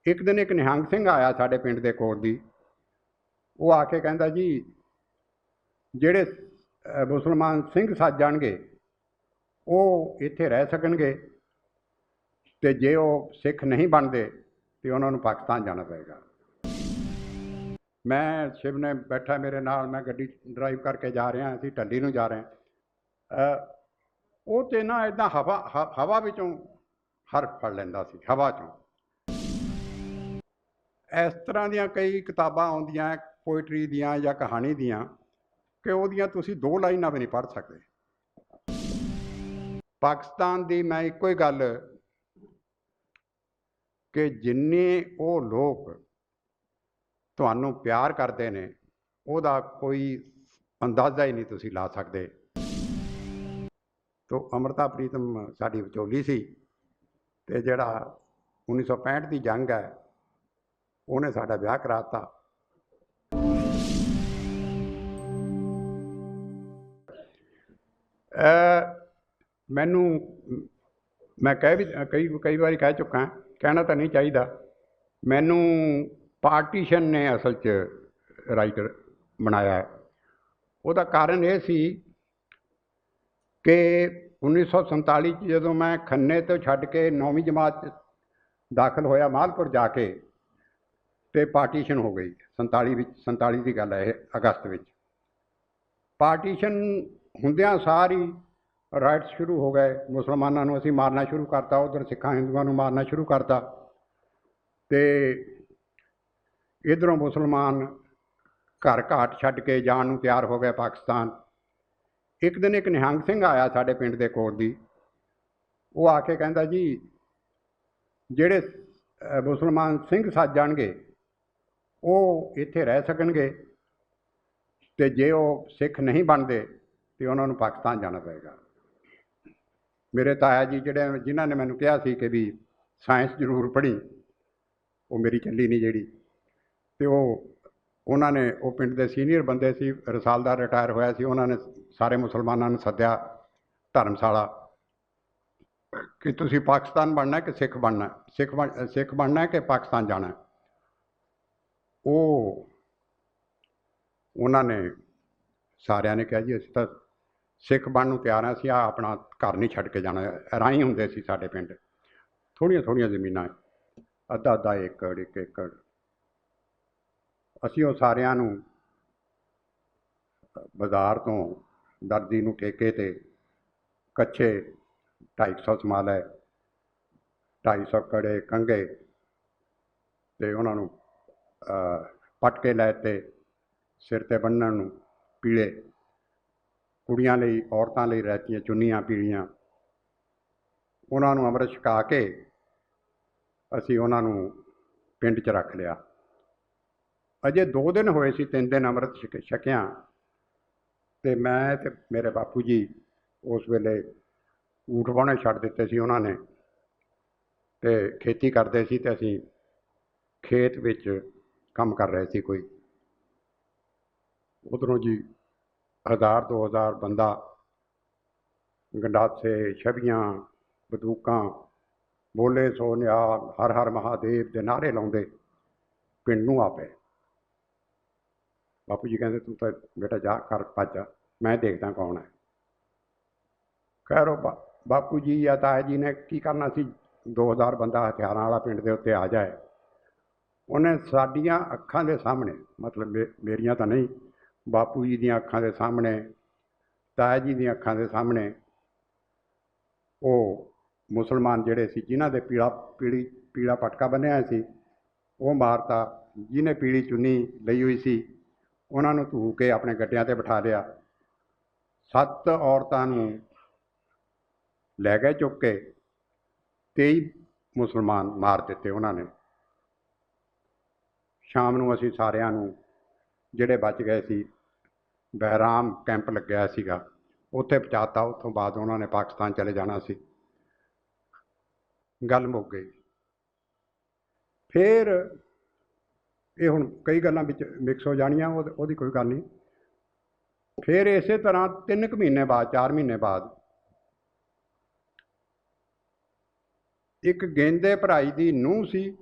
एक दिन एक निहंग सिंह आया साडे पिंड दे कोल दी। वो आके कहंदा जी ਜਿਹੜੇ मुसलमान सिंह सज जाणगे ਉਹ ਇੱਥੇ ਰਹਿ ਸਕਣਗੇ ਤੇ ਜੇ ਉਹ ਸਿੱਖ ਨਹੀਂ ਬਣਦੇ ਤੇ ਉਹਨਾਂ ਨੂੰ ਪਾਕਿਸਤਾਨ ਜਾਣਾ ਪਏਗਾ। ਮੈਂ ਸ਼ਿਵ ਨੇ ਬੈਠਾ ਮੇਰੇ ਨਾਲ, ਮੈਂ ਗੱਡੀ ਡਰਾਈਵ ਕਰਕੇ ਜਾ ਰਿਹਾ, ਅਸੀਂ ਢੱਲੀ ਨੂੰ ਜਾ ਰਹੇ ਹਾਂ। ਉਹ ਤੇ ਨਾ ਇੱਦਾਂ ਹਵਾ ਵਿੱਚੋਂ ਹਰਫ ਫੜ ਲੈਂਦਾ ਸੀ, ਹਵਾ ਚੋਂ। ਇਸ ਤਰ੍ਹਾਂ ਦੀਆਂ ਕਈ ਕਿਤਾਬਾਂ ਆਉਂਦੀਆਂ ਪੋਇਟਰੀ ਦੀਆਂ ਜਾਂ ਕਹਾਣੀ ਦੀਆਂ ਕਿ ਉਹਦੀਆਂ ਤੁਸੀਂ 2 ਲਾਈਨਾਂ ਵੀ ਨਹੀਂ ਪੜ੍ਹ ਸਕਦੇ। ਪਾਕਿਸਤਾਨ ਦੀ ਮੈਂ ਇੱਕੋ ਹੀ ਗੱਲ ਕਿ ਜਿੰਨੇ ਉਹ ਲੋਕ ਤੁਹਾਨੂੰ ਪਿਆਰ ਕਰਦੇ ਨੇ ਉਹਦਾ ਕੋਈ ਅੰਦਾਜ਼ਾ ਹੀ ਨਹੀਂ ਤੁਸੀਂ ਲਾ ਸਕਦੇ। ਤੋ ਅੰਮ੍ਰਿਤਾ ਪ੍ਰੀਤਮ ਸਾਡੀ ਵਿਚੋਲੀ ਸੀ ਤੇ ਜਿਹੜਾ 1965 ਦੀ ਜੰਗ ਹੈ ਉਹਨੇ ਸਾਡਾ ਵਿਆਹ ਕਰਾ ਦਿੱਤਾ। ਮੈਨੂੰ ਮੈਂ ਕਈ ਵਾਰੀ ਕਹਿ ਚੁੱਕਾ, ਕਹਿਣਾ ਤਾਂ ਨਹੀਂ ਚਾਹੀਦਾ, ਮੈਨੂੰ ਪਾਰਟੀਸ਼ਨ ਨੇ ਅਸਲ 'ਚ ਰਾਈਟਰ ਬਣਾਇਆ। ਉਹਦਾ ਕਾਰਨ ਇਹ ਸੀ ਕਿ 1947 'ਚ ਜਦੋਂ ਮੈਂ ਖੰਨੇ ਤੋਂ ਛੱਡ ਕੇ 9ਵੀਂ ਜਮਾਤ 'ਚ ਦਾਖਲ ਹੋਇਆ ਮਾਲਪੁਰ ਜਾ ਕੇ, ਤੇ ਪਾਰਟੀਸ਼ਨ ਹੋ ਗਈ 47 ਦੀ ਗੱਲ ਹੈ ਇਹ, ਅਗਸਤ ਵਿੱਚ। ਪਾਰਟੀਸ਼ਨ ਹੁੰਦਿਆਂ ਸਾਰੀ ਰਾਈਟਸ ਸ਼ੁਰੂ ਹੋ ਗਏ, ਮੁਸਲਮਾਨਾਂ ਨੂੰ ਅਸੀਂ ਮਾਰਨਾ ਸ਼ੁਰੂ ਕਰਤਾ, ਉੱਧਰ ਸਿੱਖਾਂ ਹਿੰਦੂਆਂ ਨੂੰ ਮਾਰਨਾ ਸ਼ੁਰੂ ਕਰਤਾ, ਤੇ ਇੱਧਰੋਂ ਮੁਸਲਮਾਨ ਘਰ ਘਾਟ ਛੱਡ ਕੇ ਜਾਣ ਨੂੰ ਤਿਆਰ ਹੋ ਗਏ ਪਾਕਿਸਤਾਨ। ਇੱਕ ਦਿਨ ਇੱਕ ਨਿਹੰਗ ਸਿੰਘ ਆਇਆ ਸਾਡੇ ਪਿੰਡ ਦੇ ਕੋਲ ਦੀ। ਉਹ ਆ ਕੇ ਕਹਿੰਦਾ ਜੀ ਜਿਹੜੇ ਮੁਸਲਮਾਨ ਸਿੰਘ ਸੱਜ ਜਾਣਗੇ ਉਹ ਇੱਥੇ ਰਹਿ ਸਕਣਗੇ ਤੇ ਜੇ ਉਹ ਸਿੱਖ ਨਹੀਂ ਬਣਦੇ ਤੇ ਉਹਨਾਂ ਨੂੰ ਪਾਕਿਸਤਾਨ ਜਾਣਾ ਪਏਗਾ। ਮੇਰੇ ਤਾਇਆ ਜੀ ਜਿਨ੍ਹਾਂ ਨੇ ਮੈਨੂੰ ਕਿਹਾ ਸੀ ਕਿ ਵੀ ਸਾਇੰਸ ਜ਼ਰੂਰ ਪੜ੍ਹੀ, ਉਹ ਮੇਰੀ ਚੱਲੀ ਨਹੀਂ ਜਿਹੜੀ, ਤੇ ਉਹਨਾਂ ਨੇ, ਉਹ ਪਿੰਡ ਦੇ ਸੀਨੀਅਰ ਬੰਦੇ ਸੀ, ਰਸਾਲਦਾਰ ਰਿਟਾਇਰ ਹੋਇਆ ਸੀ, ਉਹਨਾਂ ਨੇ ਸਾਰੇ ਮੁਸਲਮਾਨਾਂ ਨੂੰ ਸੱਦਿਆ ਧਰਮਸ਼ਾਲਾ ਕਿ ਤੁਸੀਂ ਪਾਕਿਸਤਾਨ ਬਣਨਾ ਕਿ ਸਿੱਖ ਬਣਨਾ, ਸਿੱਖ ਬਣਨਾ ਕਿ ਪਾਕਿਸਤਾਨ ਜਾਣਾ। ਉਹਨਾਂ ਨੇ ਸਾਰਿਆਂ ਨੇ ਕਿਹਾ ਜੀ ਅਸੀਂ ਤਾਂ ਸਿੱਖ ਬਣਨ ਨੂੰ ਤਿਆਰ ਹਾਂ, ਅਸੀਂ ਆਪਣਾ ਘਰ ਨਹੀਂ ਛੱਡ ਕੇ ਜਾਣਾ। ਰਾਹੀਂ ਹੁੰਦੇ ਸੀ ਸਾਡੇ ਪਿੰਡ, ਥੋੜ੍ਹੀਆਂ ਜ਼ਮੀਨਾਂ, ਅੱਧਾ ਏਕੜ, 1 ਏਕੜ। ਅਸੀਂ ਉਹ ਸਾਰਿਆਂ ਨੂੰ ਬਾਜ਼ਾਰ ਤੋਂ ਦਰਜੀ ਨੂੰ ਠੇਕੇ 'ਤੇ ਕੱਛੇ 250 ਸਮਾ ਲਏ, 250 ਕੜੇ ਕੰਘੇ, ਅਤੇ ਉਹਨਾਂ ਨੂੰ ਪਟਕੇ ਲੈ ਤੇ ਸਿਰ 'ਤੇ ਬੰਨ੍ਹਣ ਨੂੰ ਪੀਲੇ, ਕੁੜੀਆਂ ਲਈ, ਔਰਤਾਂ ਲਈ ਰਹਿਤੀਆਂ ਚੁੰਨੀਆਂ ਪੀਲੀਆਂ। ਉਹਨਾਂ ਨੂੰ ਅੰਮ੍ਰਿਤ ਛਕਾ ਕੇ ਅਸੀਂ ਉਹਨਾਂ ਨੂੰ ਪਿੰਡ 'ਚ ਰੱਖ ਲਿਆ। ਅਜੇ 2 ਦਿਨ ਹੋਏ ਸੀ, 3 ਦਿਨ ਅੰਮ੍ਰਿਤ ਛਕਿਆ, ਅਤੇ ਮੈਂ ਅਤੇ ਮੇਰੇ ਬਾਪੂ ਜੀ ਉਸ ਵੇਲੇ ਊਠ ਵਾਹੁਣੇ ਛੱਡ ਦਿੱਤੇ ਸੀ ਉਹਨਾਂ ਨੇ, ਅਤੇ ਖੇਤੀ ਕਰਦੇ ਸੀ, ਅਤੇ ਅਸੀਂ ਖੇਤ ਵਿੱਚ ਕੰਮ ਕਰ ਰਹੇ ਸੀ ਕੋਈ। ਉੱਧਰੋਂ ਜੀ 1000-2000 ਬੰਦਾ ਗੰਡਾਸੇ, ਛਵੀਆਂ, ਬੰਦੂਕਾਂ, ਬੋਲੇ ਸੋ ਨਿਹਾਲ, ਹਰ ਹਰ ਮਹਾਦੇਵ ਦੇ ਨਾਅਰੇ ਲਾਉਂਦੇ ਪਿੰਡ ਨੂੰ ਆ ਪਏ। ਬਾਪੂ ਜੀ ਕਹਿੰਦੇ ਤੂੰ ਤਾਂ ਬੇਟਾ ਜਾ, ਘਰ ਭੱਜ ਜਾ, ਮੈਂ ਦੇਖਦਾ ਕੌਣ ਹੈ। ਖੈਰ ਉਹ ਬਾਪੂ ਜੀ ਜਾਂ ਤਾਇਆ ਜੀ ਨੇ ਕੀ ਕਰਨਾ ਸੀ, 2000 ਬੰਦਾ ਹਥਿਆਰਾਂ ਵਾਲਾ ਪਿੰਡ ਦੇ ਉੱਤੇ ਆ ਜਾਏ। ਉਹਨੇ ਸਾਡੀਆਂ ਅੱਖਾਂ ਦੇ ਸਾਹਮਣੇ, ਮਤਲਬ ਮੇਰੀਆਂ ਤਾਂ ਨਹੀਂ, ਬਾਪੂ ਜੀ ਦੀਆਂ ਅੱਖਾਂ ਦੇ ਸਾਹਮਣੇ, ਤਾਇਆ ਜੀ ਦੀਆਂ ਅੱਖਾਂ ਦੇ ਸਾਹਮਣੇ, ਉਹ ਮੁਸਲਮਾਨ ਜਿਹੜੇ ਸੀ ਜਿਨ੍ਹਾਂ ਦੇ ਪੀਲਾ ਪਟਕਾ ਬੰਨ੍ਹਿਆ ਸੀ ਉਹ ਮਾਰਤਾ। ਜਿਹਨੇ ਪੀਲੀ ਚੁੰਨੀ ਲਈ ਹੋਈ ਸੀ ਉਹਨਾਂ ਨੂੰ ਧੂ ਕੇ ਆਪਣੇ ਗੱਡਿਆਂ 'ਤੇ ਬਿਠਾ ਲਿਆ। 7 ਔਰਤਾਂ ਨੂੰ ਲੈ ਗਏ ਚੁੱਕ ਕੇ, 23 ਮੁਸਲਮਾਨ ਮਾਰ ਦਿੱਤੇ ਉਹਨਾਂ ਨੇ। ਸ਼ਾਮ ਨੂੰ ਅਸੀਂ ਸਾਰਿਆਂ ਨੂੰ, ਜਿਹੜੇ ਬਚ ਗਏ ਸੀ, ਬਹਿਰਾਮ ਕੈਂਪ ਲੱਗਿਆ ਸੀਗਾ, ਉੱਥੇ ਪਹੁੰਚਾਤਾ। ਉੱਥੋਂ ਬਾਅਦ ਉਹਨਾਂ ਨੇ ਪਾਕਿਸਤਾਨ ਚਲੇ ਜਾਣਾ ਸੀ, ਗੱਲ ਮੁੱਕ ਗਈ। ਫਿਰ ਇਹ ਹੁਣ ਕਈ ਗੱਲਾਂ ਵਿੱਚ ਮਿਕਸ ਹੋ ਜਾਣੀਆਂ, ਉਹਦੀ ਕੋਈ ਗੱਲ ਨਹੀਂ। ਫਿਰ ਇਸੇ ਤਰ੍ਹਾਂ 3 ਮਹੀਨੇ ਬਾਅਦ, 4 ਮਹੀਨੇ ਬਾਅਦ, ਇੱਕ ਗੇਂਦੇ ਭਰਾਈ ਦੀ ਨੂੰਹ ਸੀ,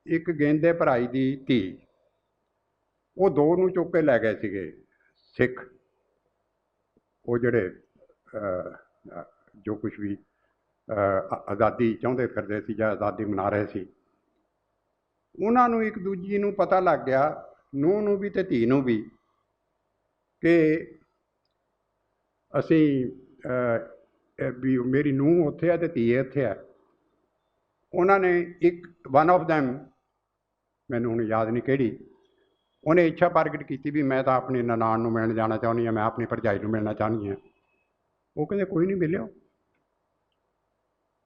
एक गेंदे भराई की धी, वो दो नूं चुक के लै गए सीगे सिख, वो जड़े जो कुछ भी आज़ादी चाहते फिरदे सी जां आज़ादी मना रहे सी, उन्हां नूं एक दूजी नूं पता लग गया, नूंह नूं भी ते धी नूं भी, कि असीं भी मेरी नूंह उत्थे है ते धी इत्थे है। उन्होंने एक वन ऑफ दैम, मैनूं हुण याद नहीं किहड़ी, उन्हें इच्छा प्रगट की भी मैं तो अपनी ननाण नूं मिलण जाना चाहुंदी हां, मैं अपनी भरजाई नूं मिलना चाहुंदी हां। वो कहंदे कोई नहीं मिलिओ।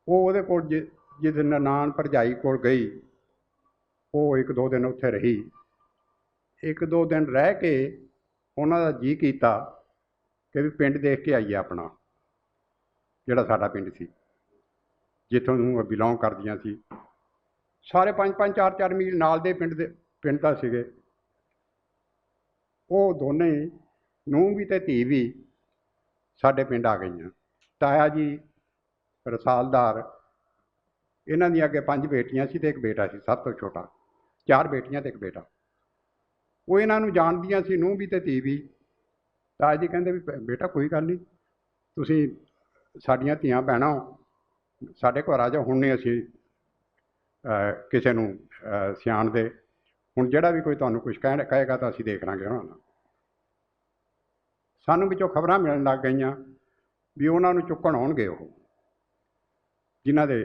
वो उहदे कोल जिस ननाण भरजाई कोल गई, वो एक दो दिन उत्थे रही। एक दो दिन रह के उन्हां दा जी कीता कि भी पिंड देख के आईए अपना, जिहड़ा साडा पिंड सी, जिथों बिलोंग करदियां सी। सारे 5-5 4-4 मील नाल दे पिंड दा सीगे। वो दोने नूंह भी ते धी भी साडे पिंड आ गईयां। ताया जी रसालदार, इन्हां दी अगे 5 बेटियां सी ते एक बेटा सी सब तो छोटा, 4 बेटियां ते एक बेटा। वो इन्हां नूं जाणदियां सी, नूंह भी ते धी भी। ताया जी कहंदे भी बेटा कोई गल नहीं, तुसीं साडियां धीआं भैणां हो, साडे घर आ जाओ, हुण नहीं असीं किसी नूं सियाणदे, हुण जिहड़ा भी कोई तुहानूं कुछ कहेगा तो असीं देख लांगे उहनां नाल। सानूं विचों खबरां मिलण लग गईयां भी उहनां नूं चुक्कण आउणगे, ओह जिन्हां दे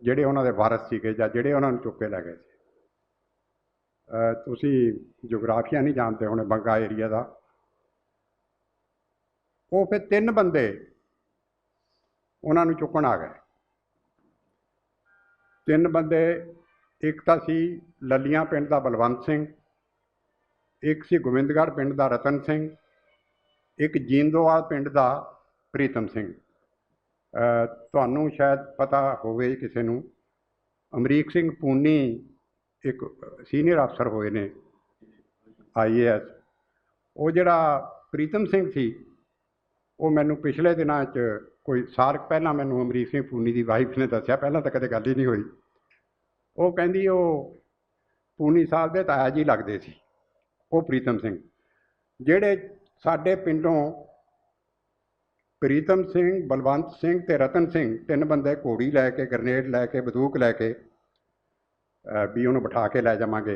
जिहड़े उहनां दे वारस सीगे जां जिहड़े उहनां नूं चुक के लै गए सी। तुसीं जोग्राफिया नहीं जानते होणे बंगा एरिया दा। वो फिर 3 बंदे उहनां नूं चुक्कण आ गए। 3 बंदे, एक तां सी ललियां पिंड दा बलवंत सिंह, एक सी गोविंदगढ़ पिंड दा रतन सिंह, एक जींदोवाल पिंड दा प्रीतम सिंह। तुहानूं शायद पता होवे किसी नूं, अमरीक सिंह पूनी एक सीनियर अफसर होए ने IAS। वो जिहड़ा प्रीतम सिंह सी, वो मैनूं पिछले दिनां च कोई साल पहलां मैनूं अमरीक सिंह पूनी की वाइफ ने दस्सिया, पहलां तो कदे गल ही नहीं हुई। वो कहंदी वो पूनी साहब दे ताया जी लगदे सी, वो प्रीतम सिंह। जिहड़े साडे पिंडों प्रीतम सिंह, बलवंत सिंह ते रतन सिंह 3 बंदे घोड़ी लैके, ग्रनेड लैके, बंदूक लैके भी उन्होंने बिठा के लै जावांगे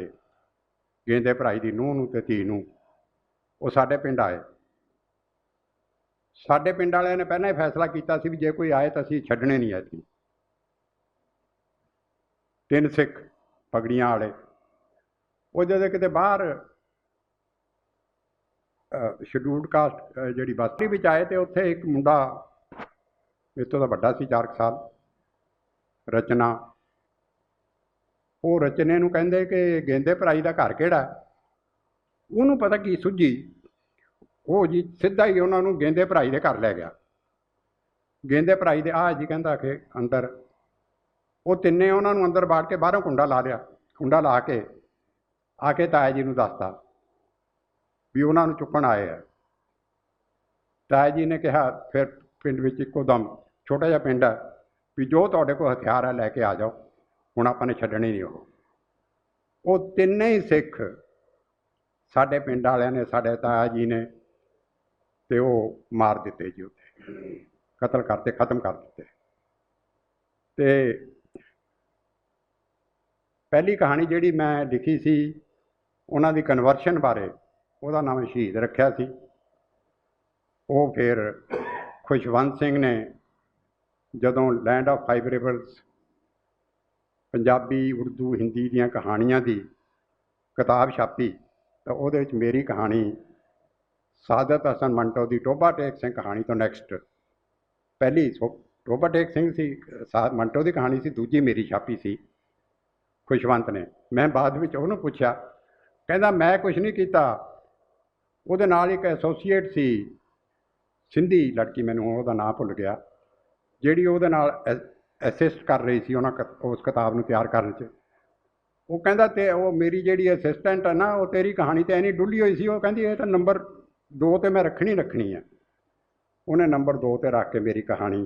गेंदे भराई दी नूंह नूं ते धी नूं, वो साडे पिंड आए। साडे पिंड वालिआं ने पहलां ही फैसला कीता सी भी जे कोई आए तो असीं छड्डणे नहीं ऐतकीं। 3 सिख पगड़ियां वाले, वो जदों किते बाहर शेड्यूल्ड कास्ट जिहड़ी बस्ती विच आए, तो उत्थे एक मुंडा इस तों तां वड्डा सी 4 साल, रचना। वो रचने नूं कहंदे कि गेंदे भराई दा घर किहड़ा है? उहनूं पता की सुझी, वो जी सीधा ही उन्हां नूं गेंदे भराई दे घर लै गया। गेंदे भराई दे आ जी कहंदा कि अंदर। वो तिन्ने उन्हां नूं अंदर बाड़ के बाहरों कुंडा ला लिया, कुंडा ला के आके ताया जी नूं दसता भी उन्हां नूं चुक्कण आए है। ताया जी ने कहा फिर पिंड विच इक्को दम, छोटा जिहा पिंड है, भी जो तुहाडे कोल हथियार है लैके आ जाओ, हुण आपां ने छड्डणे नहीं। वो तिन्ने ही सिख साडे पिंड वालिआं ने, साडे ताया जी ने, ते वो मार दिते जी, उत्थे कतल करते, खत्म कर दिते। ते पहली कहानी जिहड़ी मैं लिखी सी उन्हां दी कन्वर्शन बारे, ਉਹਦਾ नाम शहीद रखिया सी। वो फिर खुशवंत सिंह ने जदों land of 5 rivers Punjabi, Urdu, Hindi दीआं कहानियां दी किताब छापी, तो ਉਹਦੇ ਵਿੱਚ मेरी कहानी सादत हसन मंटो की टोबा टेक सिंह कहानी तो नैक्सट पहली टोबा टेक सिंह सी, मंटो की कहानी सी, दूजी मेरी छापी सी खुशवंत ने। मैं बाद में उन्होंने पूछा, कहता मैं कुछ नहीं किया, ਉਹਦੇ ਨਾਲ एक एसोसीएट सी सिंधी लड़की, मैनूं ਉਹਦਾ नाम भुल गया, ਜਿਹੜੀ ਉਹਦੇ ਨਾਲ असिस्ट कर रही सी उस किताब ਨੂੰ ਤਿਆਰ ਕਰਨ 'ਚ। ਉਹ ਕਹਿੰਦਾ ਤੇ ਉਹ ਮੇਰੀ ਜਿਹੜੀ ਅਸਿਸਟੈਂਟ ਹੈ ਨਾ, ਉਹ ਤੇਰੀ ਕਹਾਣੀ ਤੇ ਐਨੀ ਡੁੱਲੀ ਹੋਈ ਸੀ, ਉਹ ਕਹਿੰਦੀ ਇਹ ਤਾਂ ਨੰਬਰ 2 ਤੇ ਮੈਂ ਰੱਖਣੀ ਰੱਖਣੀ ਹੈ। ਉਹਨੇ ਨੰਬਰ 2 ਤੇ ਰੱਖ ਕੇ ਮੇਰੀ ਕਹਾਣੀ,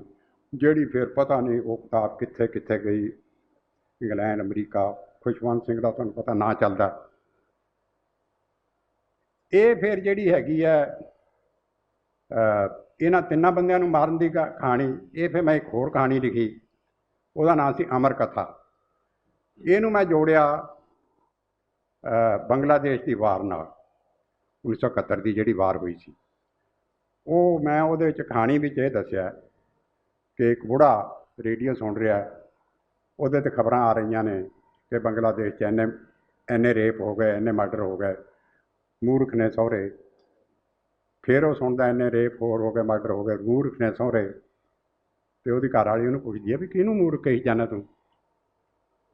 ਜਿਹੜੀ ਫਿਰ ਪਤਾ ਨਹੀਂ ਉਹ ਕਿਤਾਬ ਕਿੱਥੇ ਕਿੱਥੇ ਗਈ, ਇੰਗਲੈਂਡ, ਅਮਰੀਕਾ, ਖੁਸ਼ਵੰਤ ਸਿੰਘ ਦਾ ਤੁਹਾਨੂੰ ਪਤਾ ਨਾਂ ਚੱਲਦਾ। ਇਹ ਫਿਰ ਜਿਹੜੀ ਹੈਗੀ ਹੈ ਇਹਨਾਂ ਤਿੰਨਾਂ ਬੰਦਿਆਂ ਨੂੰ ਮਾਰਨ ਦੀ ਕਹਾਣੀ, ਇਹ ਫਿਰ ਮੈਂ ਇੱਕ ਹੋਰ ਕਹਾਣੀ ਲਿਖੀ, ਉਹਦਾ ਨਾਂ ਸੀ ਅਮਰ ਕਥਾ। ਇਹਨੂੰ ਮੈਂ ਜੋੜਿਆ ਬੰਗਲਾਦੇਸ਼ ਦੀ ਵਾਰ ਨਾਲ, 1971 ਦੀ ਜਿਹੜੀ ਵਾਰ ਹੋਈ ਸੀ। ਉਹ ਮੈਂ ਉਹਦੇ ਵਿੱਚ ਕਹਾਣੀ ਵਿੱਚ ਇਹ ਦੱਸਿਆ ਕਿ ਇੱਕ ਬੁੜਾ ਰੇਡੀਓ ਸੁਣ ਰਿਹਾ, ਉਹਦੇ 'ਤੇ ਖਬਰਾਂ ਆ ਰਹੀਆਂ ਨੇ ਕਿ ਬੰਗਲਾਦੇਸ਼ 'ਚ ਇੰਨੇ ਰੇਪ ਹੋ ਗਏ, ਇੰਨੇ ਮਰਡਰ ਹੋ ਗਏ, ਮੂਰਖ ਨੇ ਸਹੁਰੇ। ਫਿਰ ਉਹ ਸੁਣਦਾ ਇੰਨੇ ਰੇਪ ਹੋਰ ਹੋ ਗਏ, ਮਰਡਰ ਹੋ ਗਏ, ਮੂਰਖ ਨੇ ਸਹੁਰੇ। ਅਤੇ ਉਹਦੀ ਘਰ ਵਾਲੀ ਉਹਨੂੰ ਪੁੱਛਦੀ ਹੈ ਵੀ ਕਿਹਨੂੰ ਮੂਰਖ ਕਹੀ ਜਾਂਦਾ ਤੂੰ?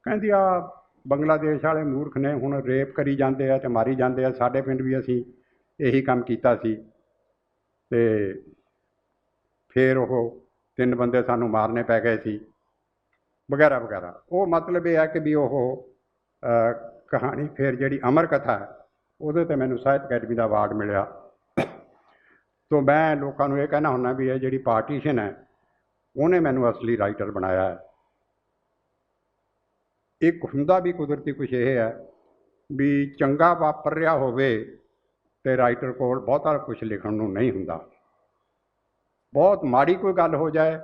ਕਹਿੰਦੀ ਆ ਬੰਗਲਾਦੇਸ਼ ਵਾਲੇ ਮੂਰਖ ਨੇ, ਹੁਣ ਰੇਪ ਕਰੀ ਜਾਂਦੇ ਆ ਅਤੇ ਮਾਰੀ ਜਾਂਦੇ ਆ, ਸਾਡੇ ਪਿੰਡ ਵੀ ਅਸੀਂ ਇਹੀ ਕੰਮ ਕੀਤਾ ਸੀ ਅਤੇ ਫਿਰ ਉਹ 3 ਬੰਦੇ ਸਾਨੂੰ ਮਾਰਨੇ ਪੈ ਗਏ ਸੀ, ਵਗੈਰਾ ਵਗੈਰਾ। ਉਹ ਮਤਲਬ ਇਹ ਹੈ ਕਿ ਵੀ ਉਹ ਕਹਾਣੀ ਫਿਰ ਜਿਹੜੀ ਅਮਰ ਕਥਾ ਹੈ, ਉਹਦੇ 'ਤੇ ਮੈਨੂੰ ਸਾਹਿਤ ਅਕੈਡਮੀ ਦਾ ਅਵਾਰਡ ਮਿਲਿਆ। ਤੋ ਮੈਂ ਲੋਕਾਂ ਨੂੰ ਇਹ ਕਹਿਣਾ ਹੁੰਦਾ ਵੀ ਇਹ ਜਿਹੜੀ ਪਾਰਟੀਸ਼ਨ ਹੈ, ਉਹਨੇ ਮੈਨੂੰ ਅਸਲੀ ਰਾਈਟਰ ਬਣਾਇਆ ਹੈ। ਇੱਕ ਹੁੰਦਾ ਵੀ ਕੁਦਰਤੀ ਕੁਛ ਇਹ ਹੈ ਵੀ ਚੰਗਾ ਵਾਪਰ ਰਿਹਾ ਹੋਵੇ ਅਤੇ ਰਾਈਟਰ ਕੋਲ ਬਹੁਤਾ ਕੁਛ ਲਿਖਣ ਨੂੰ ਨਹੀਂ ਹੁੰਦਾ। ਬਹੁਤ ਮਾੜੀ ਕੋਈ ਗੱਲ ਹੋ ਜਾਏ,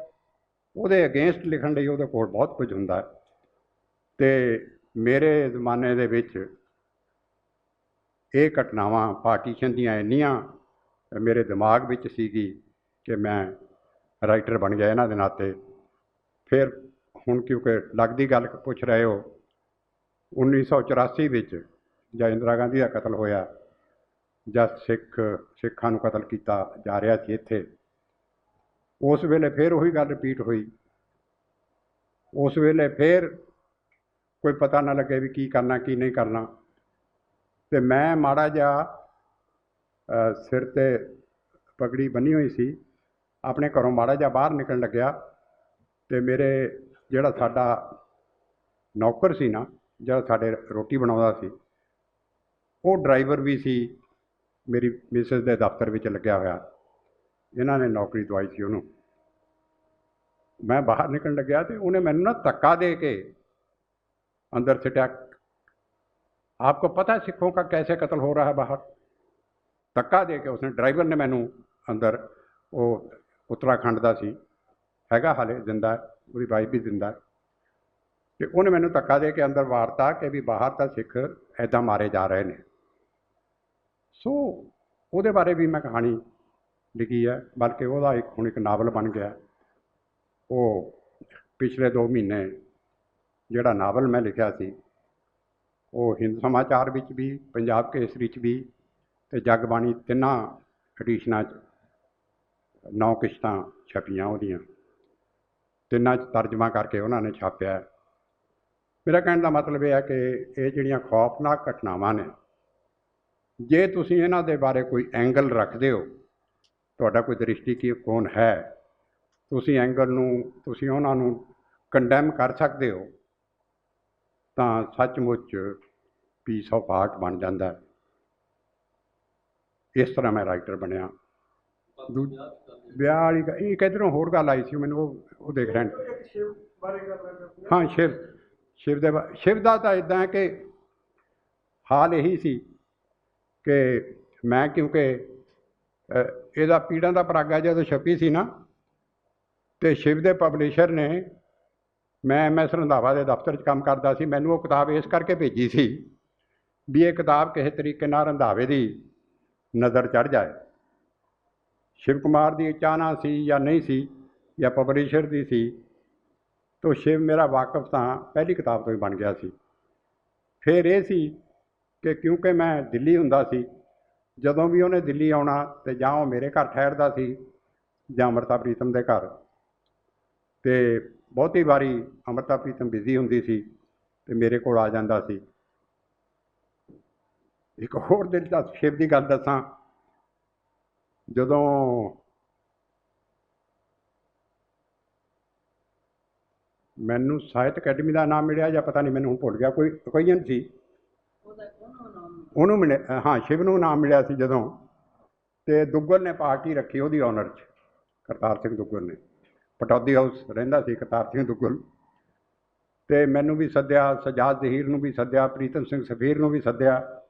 ਉਹਦੇ ਅਗੇਂਸਟ ਲਿਖਣ ਲਈ ਉਹਦੇ ਕੋਲ ਬਹੁਤ ਕੁਝ ਹੁੰਦਾ। ਅਤੇ ਮੇਰੇ ਜ਼ਮਾਨੇ ਦੇ ਵਿੱਚ ਇਹ ਘਟਨਾਵਾਂ ਪਾਰਟੀਸ਼ਨ ਦੀਆਂ ਇੰਨੀਆਂ ਮੇਰੇ ਦਿਮਾਗ ਵਿੱਚ ਸੀਗੀ ਕਿ ਮੈਂ ਰਾਈਟਰ ਬਣ ਗਿਆ ਇਹਨਾਂ ਦੇ ਨਾਤੇ। ਫਿਰ ਹੁਣ ਕਿਉਂਕਿ ਲੱਗਦੀ ਗੱਲ ਪੁੱਛ ਰਹੇ ਹੋ, 1984 ਵਿੱਚ ਜਦ ਇੰਦਰਾ ਗਾਂਧੀ ਦਾ ਕਤਲ ਹੋਇਆ, ਜਦ ਸਿੱਖਾਂ ਨੂੰ ਕਤਲ ਕੀਤਾ ਜਾ ਰਿਹਾ ਸੀ ਇੱਥੇ, ਉਸ ਵੇਲੇ ਫਿਰ ਉਹੀ ਗੱਲ ਰਿਪੀਟ ਹੋਈ। ਉਸ ਵੇਲੇ ਫਿਰ ਕੋਈ ਪਤਾ ਨਾ ਲੱਗੇ ਵੀ ਕੀ ਕਰਨਾ ਕੀ ਨਹੀਂ ਕਰਨਾ। ਅਤੇ ਮੈਂ ਮਾੜਾ ਜਿਹਾ ਸਿਰ 'ਤੇ ਪਗੜੀ ਬੰਨ੍ਹੀ ਹੋਈ ਸੀ, ਆਪਣੇ ਘਰੋਂ ਮਾੜਾ ਜਿਹਾ ਬਾਹਰ ਨਿਕਲਣ ਲੱਗਿਆ ਅਤੇ ਮੇਰੇ ਜਿਹੜਾ ਸਾਡਾ ਨੌਕਰ ਸੀ ਨਾ, ਜਿਹੜਾ ਸਾਡੇ ਰੋਟੀ ਬਣਾਉਂਦਾ ਸੀ, ਉਹ ਡਰਾਈਵਰ ਵੀ ਸੀ ਮੇਰੀ ਮਿਸਿਸ ਦੇ ਦਫ਼ਤਰ ਵਿੱਚ ਲੱਗਿਆ ਹੋਇਆ। ਇਹਨਾਂ ਨੇ ਨੌਕਰੀ ਦਵਾਈ ਸੀ ਉਹਨੂੰ। ਮੈਂ ਬਾਹਰ ਨਿਕਲਣ ਲੱਗਿਆ ਅਤੇ ਉਹਨੇ ਮੈਨੂੰ ਨਾ ਧੱਕਾ ਦੇ ਕੇ ਅੰਦਰ ਸਿੱਟਿਆ। ਆਪਕੋ ਪਤਾ ਹੈ ਸਿੱਖੋं का कैसे कत्ल हो रहा है बाहर? ਧੱਕਾ ਦੇ ਕੇ ਉਸਨੇ, ਡਰਾਈਵਰ ਨੇ ਮੈਨੂੰ ਅੰਦਰ, ਉਹ ਉੱਤਰਾਖੰਡ ਦਾ ਸੀ, ਹੈਗਾ ਹਾਲੇ ਜ਼ਿੰਦਾ, ਉਹਦੀ ਵਾਈਫ ਵੀ ਜ਼ਿੰਦਾ, ਅਤੇ ਉਹਨੇ ਮੈਨੂੰ ਧੱਕਾ ਦੇ ਕੇ ਅੰਦਰ ਵਾਰਤਾ ਕਿ ਵੀ ਬਾਹਰ ਤਾਂ ਸਿੱਖ ਇੱਦਾਂ ਮਾਰੇ ਜਾ ਰਹੇ ਨੇ। ਸੋ ਉਹਦੇ ਬਾਰੇ ਵੀ ਮੈਂ ਕਹਾਣੀ ਲਿਖੀ ਹੈ, ਬਲਕਿ ਉਹਦਾ ਹੁਣ ਇੱਕ ਨਾਵਲ ਬਣ ਗਿਆ। ਉਹ ਪਿਛਲੇ 2 ਮਹੀਨੇ ਜਿਹੜਾ ਨਾਵਲ ਮੈਂ ਲਿਖਿਆ ਸੀ, ਉਹ ਹਿੰਦ ਸਮਾਚਾਰ ਵਿੱਚ ਵੀ, ਪੰਜਾਬ ਕੇਸਰੀ 'ਚ ਵੀ ਅਤੇ ਜਗਬਾਣੀ, 3 ਐਡੀਸ਼ਨਾਂ 'ਚ 9 ਕਿਸ਼ਤਾਂ ਛਪੀਆਂ ਉਹਦੀਆਂ, 3 'ਚ ਤਰਜਮਾ ਕਰਕੇ ਉਹਨਾਂ ਨੇ ਛਾਪਿਆ। ਮੇਰਾ ਕਹਿਣ ਦਾ ਮਤਲਬ ਇਹ ਹੈ ਕਿ ਇਹ ਜਿਹੜੀਆਂ ਖੌਫਨਾਕ ਘਟਨਾਵਾਂ ਨੇ, ਜੇ ਤੁਸੀਂ ਇਹਨਾਂ ਦੇ ਬਾਰੇ ਕੋਈ ਐਂਗਲ ਰੱਖਦੇ ਹੋ, ਤੁਹਾਡਾ ਕੋਈ ਦ੍ਰਿਸ਼ਟੀਕੋਣ ਹੈ, ਤੁਸੀਂ ਐਂਗਲ ਨੂੰ, ਤੁਸੀਂ ਉਹਨਾਂ ਨੂੰ ਕੰਡੈਮ ਕਰ ਸਕਦੇ ਹੋ, ਤਾਂ ਸੱਚਮੁੱਚ ਪੀਸ ਆਫ ਆਰਟ ਬਣ ਜਾਂਦਾ। ਇਸ ਤਰ੍ਹਾਂ ਮੈਂ ਰਾਈਟਰ ਬਣਿਆ। ਵਿਆਹ ਵਾਲੀ ਇੱਕ ਇੱਧਰੋਂ ਹੋਰ ਗੱਲ ਆਈ ਸੀ ਮੈਨੂੰ, ਉਹ ਦੇਖ ਰਹੇ ਨੇ। ਹਾਂ, ਸ਼ਿਵ ਦਾ ਤਾਂ ਇੱਦਾਂ ਹੈ ਕਿ ਹਾਲ ਇਹੀ ਸੀ ਕਿ ਮੈਂ, ਕਿਉਂਕਿ ਇਹਦਾ ਪੀੜਾਂ ਦਾ ਪਰਾਗਾ ਜਦੋਂ ਛਪੀ ਸੀ ਨਾ, ਅਤੇ ਸ਼ਿਵ ਦੇ ਪਬਲਿਸ਼ਰ ਨੇ, ਮੈਂ MS ਰੰਧਾਵਾ ਦੇ ਦਫ਼ਤਰ 'ਚ ਕੰਮ ਕਰਦਾ ਸੀ, ਮੈਨੂੰ ਉਹ ਕਿਤਾਬ ਇਸ ਕਰਕੇ ਭੇਜੀ ਸੀ ਵੀ ਇਹ ਕਿਤਾਬ ਕਿਸੇ ਤਰੀਕੇ ਨਾਲ ਰੰਧਾਵੇ ਦੀ ਨਜ਼ਰ ਚੜ੍ਹ ਜਾਏ। ਸ਼ਿਵ ਕੁਮਾਰ ਦੀ ਚਾਹਨਾ ਸੀ ਜਾਂ ਨਹੀਂ ਸੀ, ਜਾਂ ਪਬਲਿਸ਼ਰ ਦੀ ਸੀ, ਤਾਂ ਸ਼ਿਵ ਮੇਰਾ ਵਾਕਫ ਤਾਂ ਪਹਿਲੀ ਕਿਤਾਬ ਤੋਂ ਹੀ ਬਣ ਗਿਆ ਸੀ। ਫਿਰ ਇਹ ਸੀ ਕਿ ਕਿਉਂਕਿ ਮੈਂ ਦਿੱਲੀ ਹੁੰਦਾ ਸੀ, ਜਦੋਂ ਵੀ ਉਹਨੇ ਦਿੱਲੀ ਆਉਣਾ ਅਤੇ ਜਾਂ ਉਹ ਮੇਰੇ ਘਰ ਠਹਿਰਦਾ ਸੀ ਜਾਂ ਅੰਮ੍ਰਿਤਾ ਪ੍ਰੀਤਮ ਦੇ ਘਰ, ਅਤੇ ਬਹੁਤੀ ਵਾਰੀ ਅੰਮ੍ਰਿਤਾ ਪ੍ਰੀਤਮ ਬਿਜ਼ੀ ਹੁੰਦੀ ਸੀ ਅਤੇ ਮੇਰੇ ਕੋਲ ਆ ਜਾਂਦਾ ਸੀ। ਇੱਕ ਹੋਰ ਦਿਲਚਸਪ ਸ਼ਿਵ ਦੀ ਗੱਲ ਦੱਸਾਂ, ਜਦੋਂ ਮੈਨੂੰ ਸਾਹਿਤ ਅਕੈਡਮੀ ਦਾ ਨਾਮ ਮਿਲਿਆ ਜਾਂ ਪਤਾ ਨਹੀਂ, ਮੈਨੂੰ ਹੁਣ ਭੁੱਲ ਗਿਆ, ਕੋਈ ਓਕੇਜ਼ਨ ਸੀ, ਉਹਨੂੰ ਮਿਲਿਆ। ਹਾਂ, ਸ਼ਿਵ ਨੂੰ ਨਾਮ ਮਿਲਿਆ ਸੀ ਜਦੋਂ, ਅਤੇ ਦੁੱਗਲ ਨੇ ਪਾਰਟੀ ਰੱਖੀ ਉਹਦੀ ਔਨਰ 'ਚ, ਕਰਤਾਰ ਸਿੰਘ ਦੁੱਗਲ ਨੇ। ਪਟੌਦੀ ਹਾਊਸ ਰਹਿੰਦਾ ਸੀ ਕਰਤਾਰ ਸਿੰਘ ਦੁੱਗਲ, ਤੇ ਮੈਨੂੰ ਵੀ ਸੱਦਿਆ, ਸਜਾਦ ਜ਼ਹੀਰ ਨੂੰ ਵੀ ਸੱਦਿਆ, ਪ੍ਰੀਤਮ ਸਿੰਘ ਸਫੀਰ ਨੂੰ ਵੀ ਸੱਦਿਆ।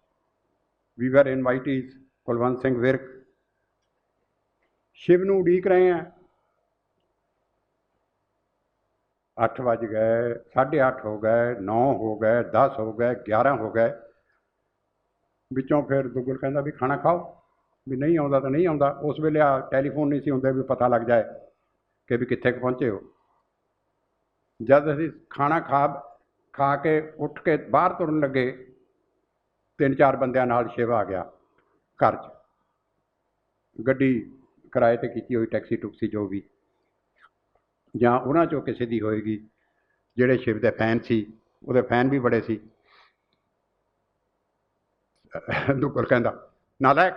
ਵੀ ਵਰ ਇਨਵਾਈਟੀਜ਼, ਕੁਲਵੰਤ ਸਿੰਘ ਵਿਰਕ। शिव ਨੂੰ ਉਡੀਕ ਰਹੇ हैं। 8 ਵੱਜ ਗਏ, 8:30 ਹੋ ਗਏ, 9 ਹੋ ਗਏ, 10 ਹੋ ਗਏ, 11 ਹੋ ਗਏ। ਵਿੱਚੋਂ ਫਿਰ ਦੁੱਗਲ ਕਹਿੰਦਾ ਵੀ ਖਾਣਾ ਖਾਓ, ਵੀ ਨਹੀਂ ਆਉਂਦਾ ਤਾਂ ਨਹੀਂ ਆਉਂਦਾ। ਉਸ ਵੇਲੇ ਆ ਟੈਲੀਫੋਨ ਨਹੀਂ ਸੀ ਹੁੰਦੇ ਵੀ ਪਤਾ ਲੱਗ ਜਾਏ ਕਿ ਵੀ ਕਿੱਥੇ ਕੁ ਪਹੁੰਚੇ ਹੋ। ਜਦ ਅਸੀਂ ਖਾਣਾ ਖਾ ਕੇ ਉੱਠ ਕੇ ਬਾਹਰ ਤੁਰਨ ਲੱਗੇ, 3-4 ਬੰਦਿਆਂ ਨਾਲ ਸ਼ਿਵ ਆ ਗਿਆ ਘਰ 'ਚ। ਗੱਡੀ ਕਿਰਾਏ 'ਤੇ ਕੀਤੀ ਹੋਈ, ਟੈਕਸੀ ਟੁਕਸੀ ਜੋ ਵੀ, ਜਾਂ ਉਹਨਾਂ 'ਚੋਂ ਕਿਸੇ ਦੀ ਹੋਏਗੀ। ਜਿਹੜੇ ਸ਼ਿਵ ਦੇ ਫੈਨ ਸੀ, ਉਹਦੇ ਫੈਨ ਵੀ ਬੜੇ ਸੀ। ਦੁੱਗਲ ਕਹਿੰਦਾ ਨਾਲਾਇਕ,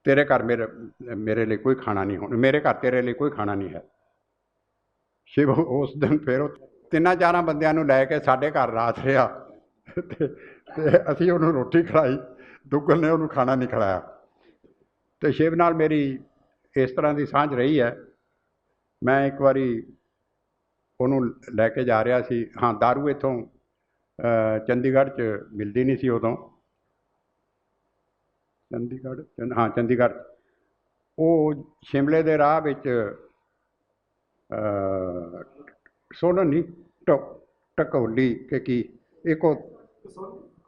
ਤੇਰੇ ਘਰ ਮੇਰੇ ਲਈ ਕੋਈ ਖਾਣਾ ਨਹੀਂ ਹੋਣਾ, ਮੇਰੇ ਘਰ ਤੇਰੇ ਲਈ ਕੋਈ ਖਾਣਾ ਨਹੀਂ ਹੈ। ਸ਼ਿਵ ਉਸ ਦਿਨ ਫਿਰ 3-4 ਬੰਦਿਆਂ ਨੂੰ ਲੈ ਕੇ ਸਾਡੇ ਘਰ ਰਾਤ ਰਿਹਾ ਤੇ ਅਸੀਂ ਉਹਨੂੰ ਰੋਟੀ ਖਿਲਾਈ, ਦੁੱਗਲ ਨੇ ਉਹਨੂੰ ਖਾਣਾ ਨਹੀਂ ਖਿਲਾਇਆ। ਅਤੇ ਸ਼ਿਵ ਨਾਲ ਮੇਰੀ ਇਸ ਤਰ੍ਹਾਂ ਦੀ ਸਾਂਝ ਰਹੀ ਹੈ। ਮੈਂ ਇੱਕ ਵਾਰੀ ਉਹਨੂੰ ਲੈ ਕੇ ਜਾ ਰਿਹਾ ਸੀ। ਹਾਂ, ਦਾਰੂ ਇੱਥੋਂ ਚੰਡੀਗੜ੍ਹ 'ਚ ਮਿਲਦੀ ਨਹੀਂ ਸੀ ਉਦੋਂ। ਚੰਡੀਗੜ੍ਹ। ਉਹ ਸ਼ਿਮਲੇ ਦੇ ਰਾਹ ਵਿੱਚ ਸੋਲਨ ਨਹੀਂ, ਢਕੌਲੀ ਕਿ ਕੀ, ਇੱਕ ਉਹ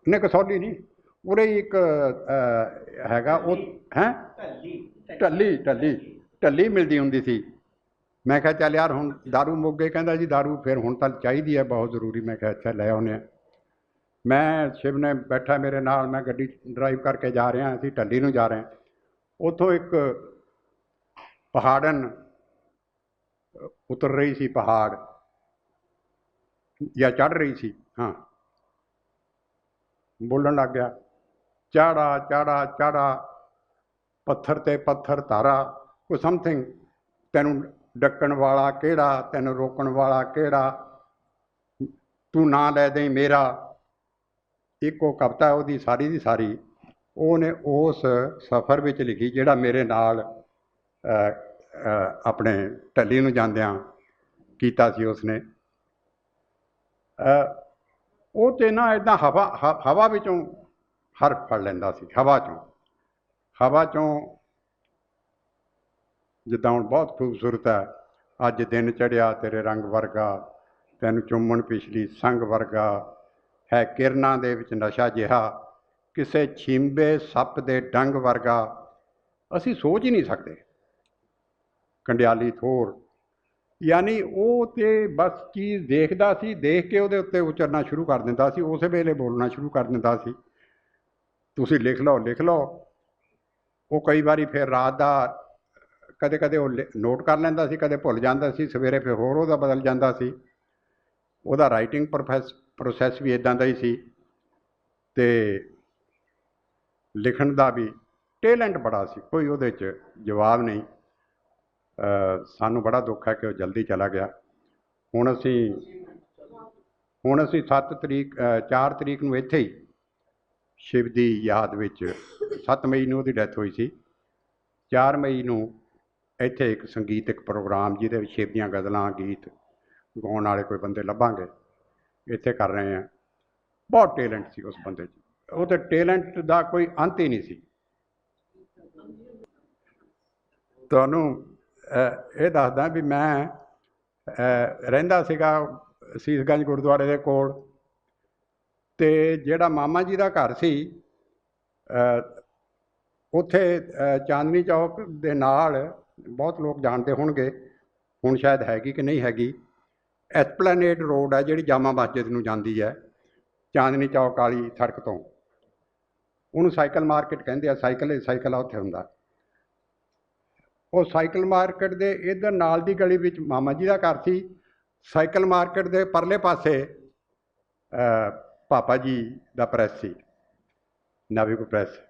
ਨਹੀਂ, ਕਸੌਲੀ ਨਹੀਂ, ਉਰੇ ਹੀ ਇੱਕ ਹੈਗਾ ਉਹ ਹੈਂ, ਢੱਲੀ ਮਿਲਦੀ ਹੁੰਦੀ ਸੀ। ਮੈਂ ਕਿਹਾ ਚੱਲ ਯਾਰ ਹੁਣ ਦਾਰੂ ਮੁੱਕ ਗਈ। ਕਹਿੰਦਾ ਜੀ ਦਾਰੂ ਫਿਰ ਹੁਣ ਤਾਂ ਚਾਹੀਦੀ ਹੈ, ਬਹੁਤ ਜ਼ਰੂਰੀ। ਮੈਂ ਕਿਹਾ ਅੱਛਾ ਲੈ ਆਉਂਦੇ ਹਾਂ। ਮੈਂ ਸ਼ਿਵ ਨੇ ਬੈਠਾ ਮੇਰੇ ਨਾਲ, ਮੈਂ ਗੱਡੀ ਡਰਾਈਵ ਕਰਕੇ ਜਾ ਰਿਹਾ, ਅਸੀਂ ਢੱਲੀ ਨੂੰ ਜਾ ਰਹੇ ਹਾਂ। ਉੱਥੋਂ ਇੱਕ ਪਹਾੜਨ ਉਤਰ ਰਹੀ ਸੀ, ਪਹਾੜ ਜਾਂ ਚੜ੍ਹ ਰਹੀ ਸੀ। ਹਾਂ, ਬੋਲਣ ਲੱਗ ਗਿਆ, ਚਾੜਾ ਚਾੜਾ ਚਾੜਾ, ਪੱਥਰ 'ਤੇ ਪੱਥਰ ਧਾਰਾ, ਕੋਈ ਸਮਥਿੰਗ। ਤੈਨੂੰ ਡੱਕਣ ਵਾਲਾ ਕਿਹੜਾ, ਤੈਨੂੰ ਰੋਕਣ ਵਾਲਾ ਕਿਹੜਾ, ਤੂੰ ਨਾਂ ਲੈ ਦੇਈਂ ਮੇਰਾ। ਇੱਕੋ ਕਵਿਤਾ ਉਹਦੀ ਸਾਰੀ ਦੀ ਸਾਰੀ ਉਹਨੇ ਉਸ ਸਫ਼ਰ ਵਿੱਚ ਲਿਖੀ, ਜਿਹੜਾ ਮੇਰੇ ਨਾਲ ਆਪਣੇ ਢੱਲੀ ਨੂੰ ਜਾਂਦਿਆਂ ਕੀਤਾ ਸੀ ਉਸਨੇ। ਉਹ ਤੇ ਨਾ ਇੱਦਾਂ ਹਵਾ ਵਿੱਚੋਂ ਹਰਫ ਫੜ ਲੈਂਦਾ ਸੀ, ਹਵਾ 'ਚੋਂ। ਜਿੱਦਾਂ ਹੁਣ ਬਹੁਤ ਖੂਬਸੂਰਤ ਹੈ, ਅੱਜ ਦਿਨ ਚੜ੍ਹਿਆ ਤੇਰੇ ਰੰਗ ਵਰਗਾ, ਤੈਨੂੰ ਚੁੰਮਣ ਪਿਛਲੀ ਸੰਗ ਵਰਗਾ, ਹੈ ਕਿਰਨਾਂ ਦੇ ਵਿੱਚ ਨਸ਼ਾ ਜਿਹਾ, ਕਿਸੇ ਛਿੰਬੇ ਸੱਪ ਦੇ ਡੰਗ ਵਰਗਾ, ਅਸੀਂ ਸੋਚ ਹੀ ਨਹੀਂ ਸਕਦੇ। ਕੰਡਿਆਲੀ ਥੋਰ, ਯਾਨੀ ਉਹ ਤਾਂ ਬਸ ਚੀਜ਼ ਦੇਖਦਾ ਸੀ, ਦੇਖ ਕੇ ਉਹਦੇ ਉੱਤੇ ਉਚਰਨਾ ਸ਼ੁਰੂ ਕਰ ਦਿੰਦਾ ਸੀ, ਉਸੇ ਵੇਲੇ ਬੋਲਣਾ ਸ਼ੁਰੂ ਕਰ ਦਿੰਦਾ ਸੀ। ਤੁਸੀਂ ਲਿਖ ਲਓ। ਉਹ ਕਈ ਵਾਰੀ ਫਿਰ ਰਾਤ ਦਾ ਕਦੇ ਉਹ ਨੋਟ ਕਰ ਲੈਂਦਾ ਸੀ, ਕਦੇ ਭੁੱਲ ਜਾਂਦਾ ਸੀ, ਸਵੇਰੇ ਫਿਰ ਹੋਰ ਉਹਦਾ ਬਦਲ ਜਾਂਦਾ ਸੀ। ਉਹਦਾ ਰਾਈਟਿੰਗ ਪ੍ਰੋਸੈਸ ਵੀ ਇੱਦਾਂ ਦਾ ਹੀ ਸੀ, ਅਤੇ ਲਿਖਣ ਦਾ ਵੀ ਟੇਲੈਂਟ ਬੜਾ ਸੀ, ਕੋਈ ਉਹਦੇ 'ਚ ਜਵਾਬ ਨਹੀਂ। ਸਾਨੂੰ ਬੜਾ ਦੁੱਖ ਹੈ ਕਿ ਉਹ ਜਲਦੀ ਚਲਾ ਗਿਆ। ਹੁਣ ਅਸੀਂ 4 ਤਰੀਕ ਨੂੰ ਇੱਥੇ ਹੀ ਸ਼ਿਵ ਦੀ ਯਾਦ ਵਿੱਚ, 7 ਮਈ ਨੂੰ ਉਹਦੀ ਡੈਥ ਹੋਈ ਸੀ। 4 ਮਈ ਨੂੰ ਇੱਥੇ ਇੱਕ ਸੰਗੀਤਕ ਪ੍ਰੋਗਰਾਮ, ਜਿਹਦੇ ਵਿੱਚ ਸ਼ਿਵ ਦੀਆਂ ਗਜ਼ਲਾਂ, ਗੀਤ ਗਾਉਣ ਵਾਲੇ ਕੋਈ ਬੰਦੇ ਲੱਭਾਂਗੇ, ਇੱਥੇ ਕਰ ਰਹੇ ਹਾਂ। ਬਹੁਤ ਟੇਲੈਂਟ ਸੀ ਉਸ ਬੰਦੇ 'ਚ, ਉਹਦੇ ਟੇਲੈਂਟ ਦਾ ਕੋਈ ਅੰਤ ਹੀ ਨਹੀਂ ਸੀ। ਤੁਹਾਨੂੰ ਇਹ ਦੱਸਦਾ ਵੀ ਮੈਂ ਰਹਿੰਦਾ ਸੀਗਾ ਸੀਸਗੰਜ ਗੁਰਦੁਆਰੇ ਦੇ ਕੋਲ, ਅਤੇ ਜਿਹੜਾ ਮਾਮਾ ਜੀ ਦਾ ਘਰ ਸੀ ਉੱਥੇ ਚਾਂਦਨੀ ਚੌਕ ਦੇ ਨਾਲ, ਬਹੁਤ ਲੋਕ ਜਾਣਦੇ ਹੋਣਗੇ, ਹੁਣ ਸ਼ਾਇਦ ਹੈਗੀ ਕਿ ਨਹੀਂ ਹੈਗੀ, ਐਸਪਲੈਨੇਡ ਰੋਡ ਹੈ ਜਿਹੜੀ ਜਾਮਾ ਮਸਜਿਦ ਨੂੰ ਜਾਂਦੀ ਹੈ, ਚਾਂਦਨੀ ਚੌਕ ਵਾਲੀ ਸੜਕ ਤੋਂ। ਉਹਨੂੰ ਸਾਈਕਲ ਮਾਰਕੀਟ ਕਹਿੰਦੇ ਆ, ਸਾਈਕਲ ਆ ਉੱਥੇ ਹੁੰਦਾ। ਉਹ ਸਾਈਕਲ ਮਾਰਕੀਟ ਦੇ ਇੱਧਰ ਨਾਲ ਦੀ ਗਲੀ ਵਿੱਚ ਮਾਮਾ ਜੀ ਦਾ ਘਰ ਸੀ। ਸਾਈਕਲ ਮਾਰਕੀਟ ਦੇ ਪਰਲੇ ਪਾਸੇ ਪਾਪਾ ਜੀ ਦਾ ਪ੍ਰੈਸ ਸੀ, ਨਾਵਿਕ ਪ੍ਰੈਸ।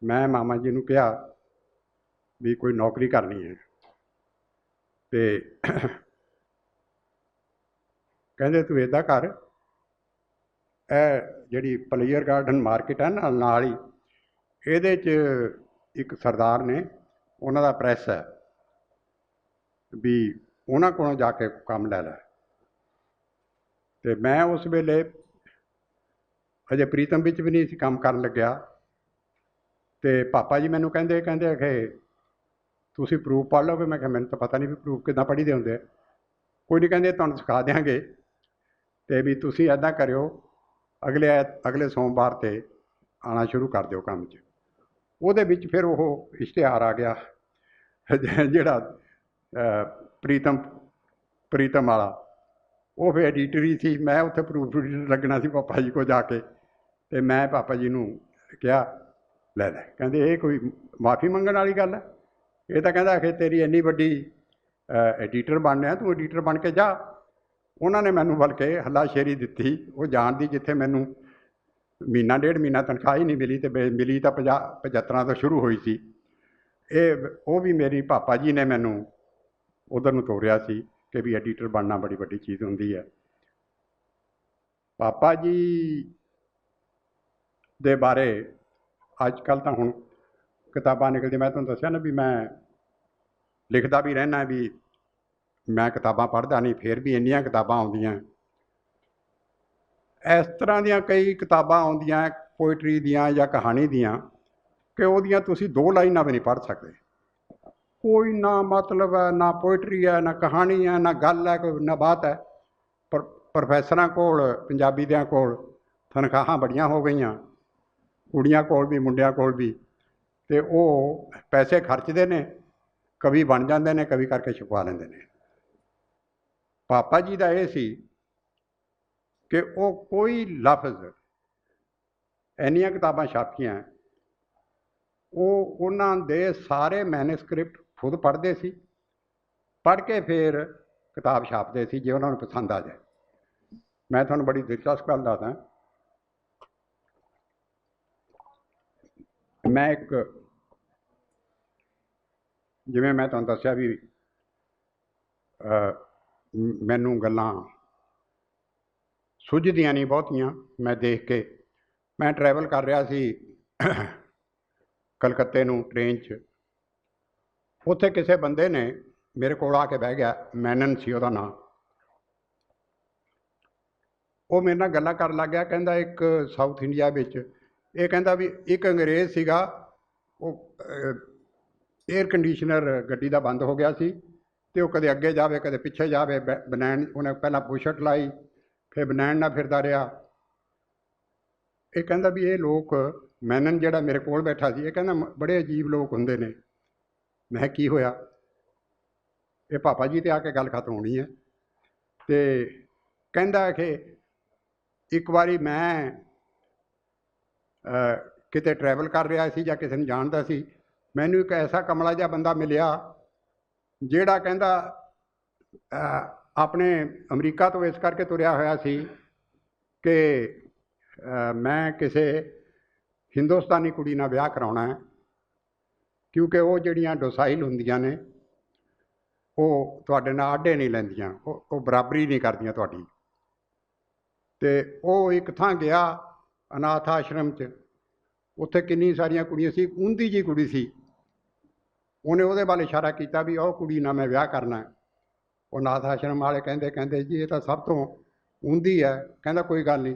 ਮੈਂ ਮਾਮਾ ਜੀ ਨੂੰ ਕਿਹਾ ਵੀ ਕੋਈ ਨੌਕਰੀ ਕਰਨੀ ਹੈ, ਅਤੇ ਕਹਿੰਦੇ ਤੂੰ ਇੱਦਾਂ ਕਰ, ਇਹ ਜਿਹੜੀ ਪਲੇਅਰ ਗਾਰਡਨ ਮਾਰਕੀਟ ਹੈ ਨਾਲ ਹੀ, ਇਹਦੇ 'ਚ ਇੱਕ ਸਰਦਾਰ ਨੇ, ਉਹਨਾਂ ਦਾ ਪ੍ਰੈਸ ਹੈ, ਵੀ ਉਹਨਾਂ ਕੋਲੋਂ ਜਾ ਕੇ ਕੰਮ ਲੈ ਲੈ। ਤੇ ਮੈਂ ਉਸ ਵੇਲੇ ਅਜੇ ਪ੍ਰੀਤਮ ਵਿੱਚ ਵੀ ਨਹੀਂ ਸੀ ਕੰਮ ਕਰਨ ਲੱਗਿਆ। ਤੇ ਪਾਪਾ ਜੀ ਮੈਨੂੰ ਕਹਿੰਦੇ ਕਿ ਤੁਸੀਂ ਪ੍ਰੂਫ ਪੜ੍ਹ ਲਓਗੇ? ਮੈਂ ਕਿਹਾ ਮੈਨੂੰ ਤਾਂ ਪਤਾ ਨਹੀਂ ਵੀ ਪ੍ਰੂਫ ਕਿੱਦਾਂ ਪੜ੍ਹੀ ਦੇ ਹੁੰਦੇ। ਕੋਈ ਨਹੀਂ, ਕਹਿੰਦੇ ਤੁਹਾਨੂੰ ਸਿਖਾ ਦਿਆਂਗੇ, ਤੇ ਵੀ ਤੁਸੀਂ ਇੱਦਾਂ ਕਰਿਓ, ਅਗਲੇ ਸੋਮਵਾਰ 'ਤੇ ਆਉਣਾ ਸ਼ੁਰੂ ਕਰ ਦਿਓ ਕੰਮ 'ਚ। ਉਹਦੇ ਵਿੱਚ ਫਿਰ ਉਹ ਇਸ਼ਤਿਹਾਰ ਆ ਗਿਆ ਜਿਹੜਾ ਪ੍ਰੀਤਮ ਵਾਲਾ, ਉਹ ਫਿਰ ਐਡੀਟਰ ਹੀ ਸੀ। ਮੈਂ ਉੱਥੇ ਪ੍ਰੂਫ ਰੀਡਰ ਲੱਗਣਾ ਸੀ ਪਾਪਾ ਜੀ ਕੋਲ ਜਾ ਕੇ। ਅਤੇ ਮੈਂ ਪਾਪਾ ਜੀ ਨੂੰ ਕਿਹਾ ਲੈ ਕਹਿੰਦੇ ਇਹ ਕੋਈ ਮਾफ़ੀ ਮੰਗਣ ਵਾਲੀ ਗੱਲ ਹੈ? ਇਹ ਤਾਂ ਕਹਿੰਦਾ ਕਿ ਤੇਰੀ ਇੰਨੀ ਵੱਡੀ ਐਡੀਟਰ ਬਣਨਾ, ਤੂੰ ਐਡੀਟਰ ਬਣ ਕੇ ਜਾ। ਉਹਨਾਂ ਨੇ ਮੈਨੂੰ ਬਲਕਿ ਹੱਲਾਸ਼ੇਰੀ ਦਿੱਤੀ। ਉਹ ਜਾਣ ਦੀ, ਜਿੱਥੇ ਮੈਨੂੰ ਮਹੀਨਾ ਡੇਢ ਮਹੀਨਾ ਤਨਖਾਹ ਹੀ ਨਹੀਂ ਮਿਲੀ, ਅਤੇ ਮਿਲੀ ਤਾਂ 75 ਤੋਂ ਸ਼ੁਰੂ ਹੋਈ ਸੀ। ਉਹ ਵੀ ਮੇਰੀ ਪਾਪਾ ਜੀ ਨੇ ਮੈਨੂੰ ਉਧਰ ਨੂੰ ਤੋਰਿਆ ਸੀ ਕਿ ਵੀ ਐਡੀਟਰ ਬਣਨਾ ਬੜੀ ਵੱਡੀ ਚੀਜ਼ ਹੁੰਦੀ ਹੈ। ਪਾਪਾ ਜੀ ਦੇ ਬਾਰੇ ਅੱਜ ਕੱਲ੍ਹ ਤਾਂ ਹੁਣ ਕਿਤਾਬਾਂ ਨਿਕਲਦੀਆਂ। ਮੈਂ ਤੁਹਾਨੂੰ ਦੱਸਿਆ ਨਾ ਵੀ ਮੈਂ ਲਿਖਦਾ ਵੀ ਰਹਿੰਦਾ, ਵੀ ਮੈਂ ਕਿਤਾਬਾਂ ਪੜ੍ਹਦਾ ਨਹੀਂ, ਫਿਰ ਵੀ ਇੰਨੀਆਂ ਕਿਤਾਬਾਂ ਆਉਂਦੀਆਂ। ਇਸ ਤਰ੍ਹਾਂ ਦੀਆਂ ਕਈ ਕਿਤਾਬਾਂ ਆਉਂਦੀਆਂ ਪੋਇਟਰੀ ਦੀਆਂ ਜਾਂ ਕਹਾਣੀ ਦੀਆਂ, ਕਿ ਉਹਦੀਆਂ ਤੁਸੀਂ 2 ਲਾਈਨਾਂ ਵੀ ਨਹੀਂ ਪੜ੍ਹ ਸਕਦੇ। ਕੋਈ ਨਾ ਮਤਲਬ ਹੈ, ਨਾ ਪੋਇਟਰੀ ਹੈ, ਨਾ ਕਹਾਣੀ ਹੈ, ਨਾ ਗੱਲ ਹੈ, ਕੋਈ ਨਾ ਬਾਤ ਹੈ। ਪਰ ਪ੍ਰੋਫੈਸਰਾਂ ਕੋਲ, ਪੰਜਾਬੀ ਦਿਆਂ ਕੋਲ ਤਨਖਾਹਾਂ ਬੜੀਆਂ ਹੋ ਗਈਆਂ, ਕੁੜੀਆਂ ਕੋਲ ਵੀ ਮੁੰਡਿਆਂ ਕੋਲ ਵੀ, ਅਤੇ ਉਹ ਪੈਸੇ ਖਰਚਦੇ ਨੇ, ਕਵੀ ਬਣ ਜਾਂਦੇ ਨੇ, ਕਵੀ ਕਰਕੇ ਛਪਵਾ ਲੈਂਦੇ ਨੇ। ਪਾਪਾ ਜੀ ਦਾ ਇਹ ਸੀ ਕਿ ਉਹ ਕੋਈ ਲਫ਼ਜ਼, ਇੰਨੀਆਂ ਕਿਤਾਬਾਂ ਛਾਪੀਆਂ, ਉਹ ਉਹਨਾਂ ਦੇ ਸਾਰੇ ਮੈਨੂਸਕ੍ਰਿਪਟ ਖੁਦ ਪੜ੍ਹਦੇ ਸੀ, ਪੜ੍ਹ ਕੇ ਫਿਰ ਕਿਤਾਬ ਛਾਪਦੇ ਸੀ ਜੇ ਉਹਨਾਂ ਨੂੰ ਪਸੰਦ ਆ ਜਾਏ। ਮੈਂ ਤੁਹਾਨੂੰ ਬੜੀ ਦਿਲਚਸਪ ਗੱਲ ਦੱਸਦਾ। ਮੈਂ ਜਿਵੇਂ ਮੈਂ ਤੁਹਾਨੂੰ ਦੱਸਿਆ ਵੀ ਮੈਨੂੰ ਗੱਲਾਂ ਸੁੱਝਦੀਆਂ ਨਹੀਂ ਬਹੁਤੀਆਂ। ਮੈਂ ਦੇਖ ਕੇ, ਮੈਂ ਟਰੈਵਲ ਕਰ ਰਿਹਾ ਸੀ ਕਲਕੱਤੇ ਨੂੰ ਟ੍ਰੇਨ 'ਚ। ਉੱਥੇ ਕਿਸੇ ਬੰਦੇ ਨੇ ਮੇਰੇ ਕੋਲ ਆ ਕੇ ਬਹਿ ਗਿਆ, ਮੈਨਨ ਸੀ ਉਹਦਾ ਨਾਂ। ਉਹ ਮੇਰੇ ਨਾਲ ਗੱਲਾਂ ਕਰਨ ਲੱਗ ਗਿਆ। ਕਹਿੰਦਾ ਇੱਕ ਸਾਊਥ ਇੰਡੀਆ ਵਿੱਚ, ਇਹ ਕਹਿੰਦਾ ਵੀ ਇੱਕ ਅੰਗਰੇਜ਼ ਸੀਗਾ, ਉਹ ਏਅਰ ਕੰਡੀਸ਼ਨਰ ਗੱਡੀ ਦਾ ਬੰਦ ਹੋ ਗਿਆ ਸੀ, ਅਤੇ ਉਹ ਕਦੇ ਅੱਗੇ ਜਾਵੇ ਕਦੇ ਪਿੱਛੇ ਜਾਵੇ। ਬਨੈਣ, ਉਹਨੇ ਪਹਿਲਾਂ ਬੁਸ਼ਰਟ ਲਾਈ, ਫਿਰ ਬਨੈਣ ਨਾਲ ਫਿਰਦਾ ਰਿਹਾ। ਇਹ ਕਹਿੰਦਾ ਵੀ ਇਹ ਲੋਕ, ਮੈਨਨ ਜਿਹੜਾ ਮੇਰੇ ਕੋਲ ਬੈਠਾ ਸੀ, ਇਹ ਕਹਿੰਦਾ ਬੜੇ ਅਜੀਬ ਲੋਕ ਹੁੰਦੇ ਨੇ। ਮੈਂ ਕੀ ਹੋਇਆ? ਇਹ ਪਾਪਾ ਜੀ 'ਤੇ ਆ ਕੇ ਗੱਲ ਖਤਮ ਹੋਣੀ ਹੈ। ਅਤੇ ਕਹਿੰਦਾ ਕਿ ਇੱਕ ਵਾਰੀ ਮੈਂ ਕਿਤੇ ਟਰੈਵਲ ਕਰ ਰਿਹਾ ਸੀ ਜਾਂ ਕਿਸੇ ਨੂੰ ਜਾਣਦਾ ਸੀ, ਮੈਨੂੰ ਇੱਕ ਐਸਾ ਕਮਲਾ ਜਿਹਾ ਬੰਦਾ ਮਿਲਿਆ, ਜਿਹੜਾ ਕਹਿੰਦਾ ਆਪਣੇ ਅਮਰੀਕਾ ਤੋਂ ਇਸ ਕਰਕੇ ਤੁਰਿਆ ਹੋਇਆ ਸੀ ਕਿ ਮੈਂ ਕਿਸੇ ਹਿੰਦੁਸਤਾਨੀ ਕੁੜੀ ਨਾਲ ਵਿਆਹ ਕਰਾਉਣਾ ਹੈ, ਕਿਉਂਕਿ ਉਹ ਜਿਹੜੀਆਂ ਡੋਸਾਈਲ ਹੁੰਦੀਆਂ ਨੇ, ਉਹ ਤੁਹਾਡੇ ਨਾਲ ਆਡੇ ਨਹੀਂ ਲੈਂਦੀਆਂ, ਉਹ ਬਰਾਬਰੀ ਨਹੀਂ ਕਰਦੀਆਂ ਤੁਹਾਡੀ। ਅਤੇ ਉਹ ਇੱਕ ਥਾਂ ਗਿਆ ਅਨਾਥ ਆਸ਼ਰਮ 'ਚ, ਉੱਥੇ ਕਿੰਨੀ ਸਾਰੀਆਂ ਕੁੜੀਆਂ ਸੀ, ਊਂਦੀ ਜਿਹੀ ਕੁੜੀ ਸੀ। ਉਹਨੇ ਉਹਦੇ ਵੱਲ ਇਸ਼ਾਰਾ ਕੀਤਾ ਵੀ ਉਹ ਕੁੜੀ ਨਾਲ ਮੈਂ ਵਿਆਹ ਕਰਨਾ। ਉਹ ਅਨਾਥ ਆਸ਼ਰਮ ਵਾਲੇ ਕਹਿੰਦੇ ਜੀ ਇਹ ਤਾਂ ਸਭ ਤੋਂ ਊਂਦੀ ਹੈ। ਕਹਿੰਦਾ ਕੋਈ ਗੱਲ ਨਹੀਂ,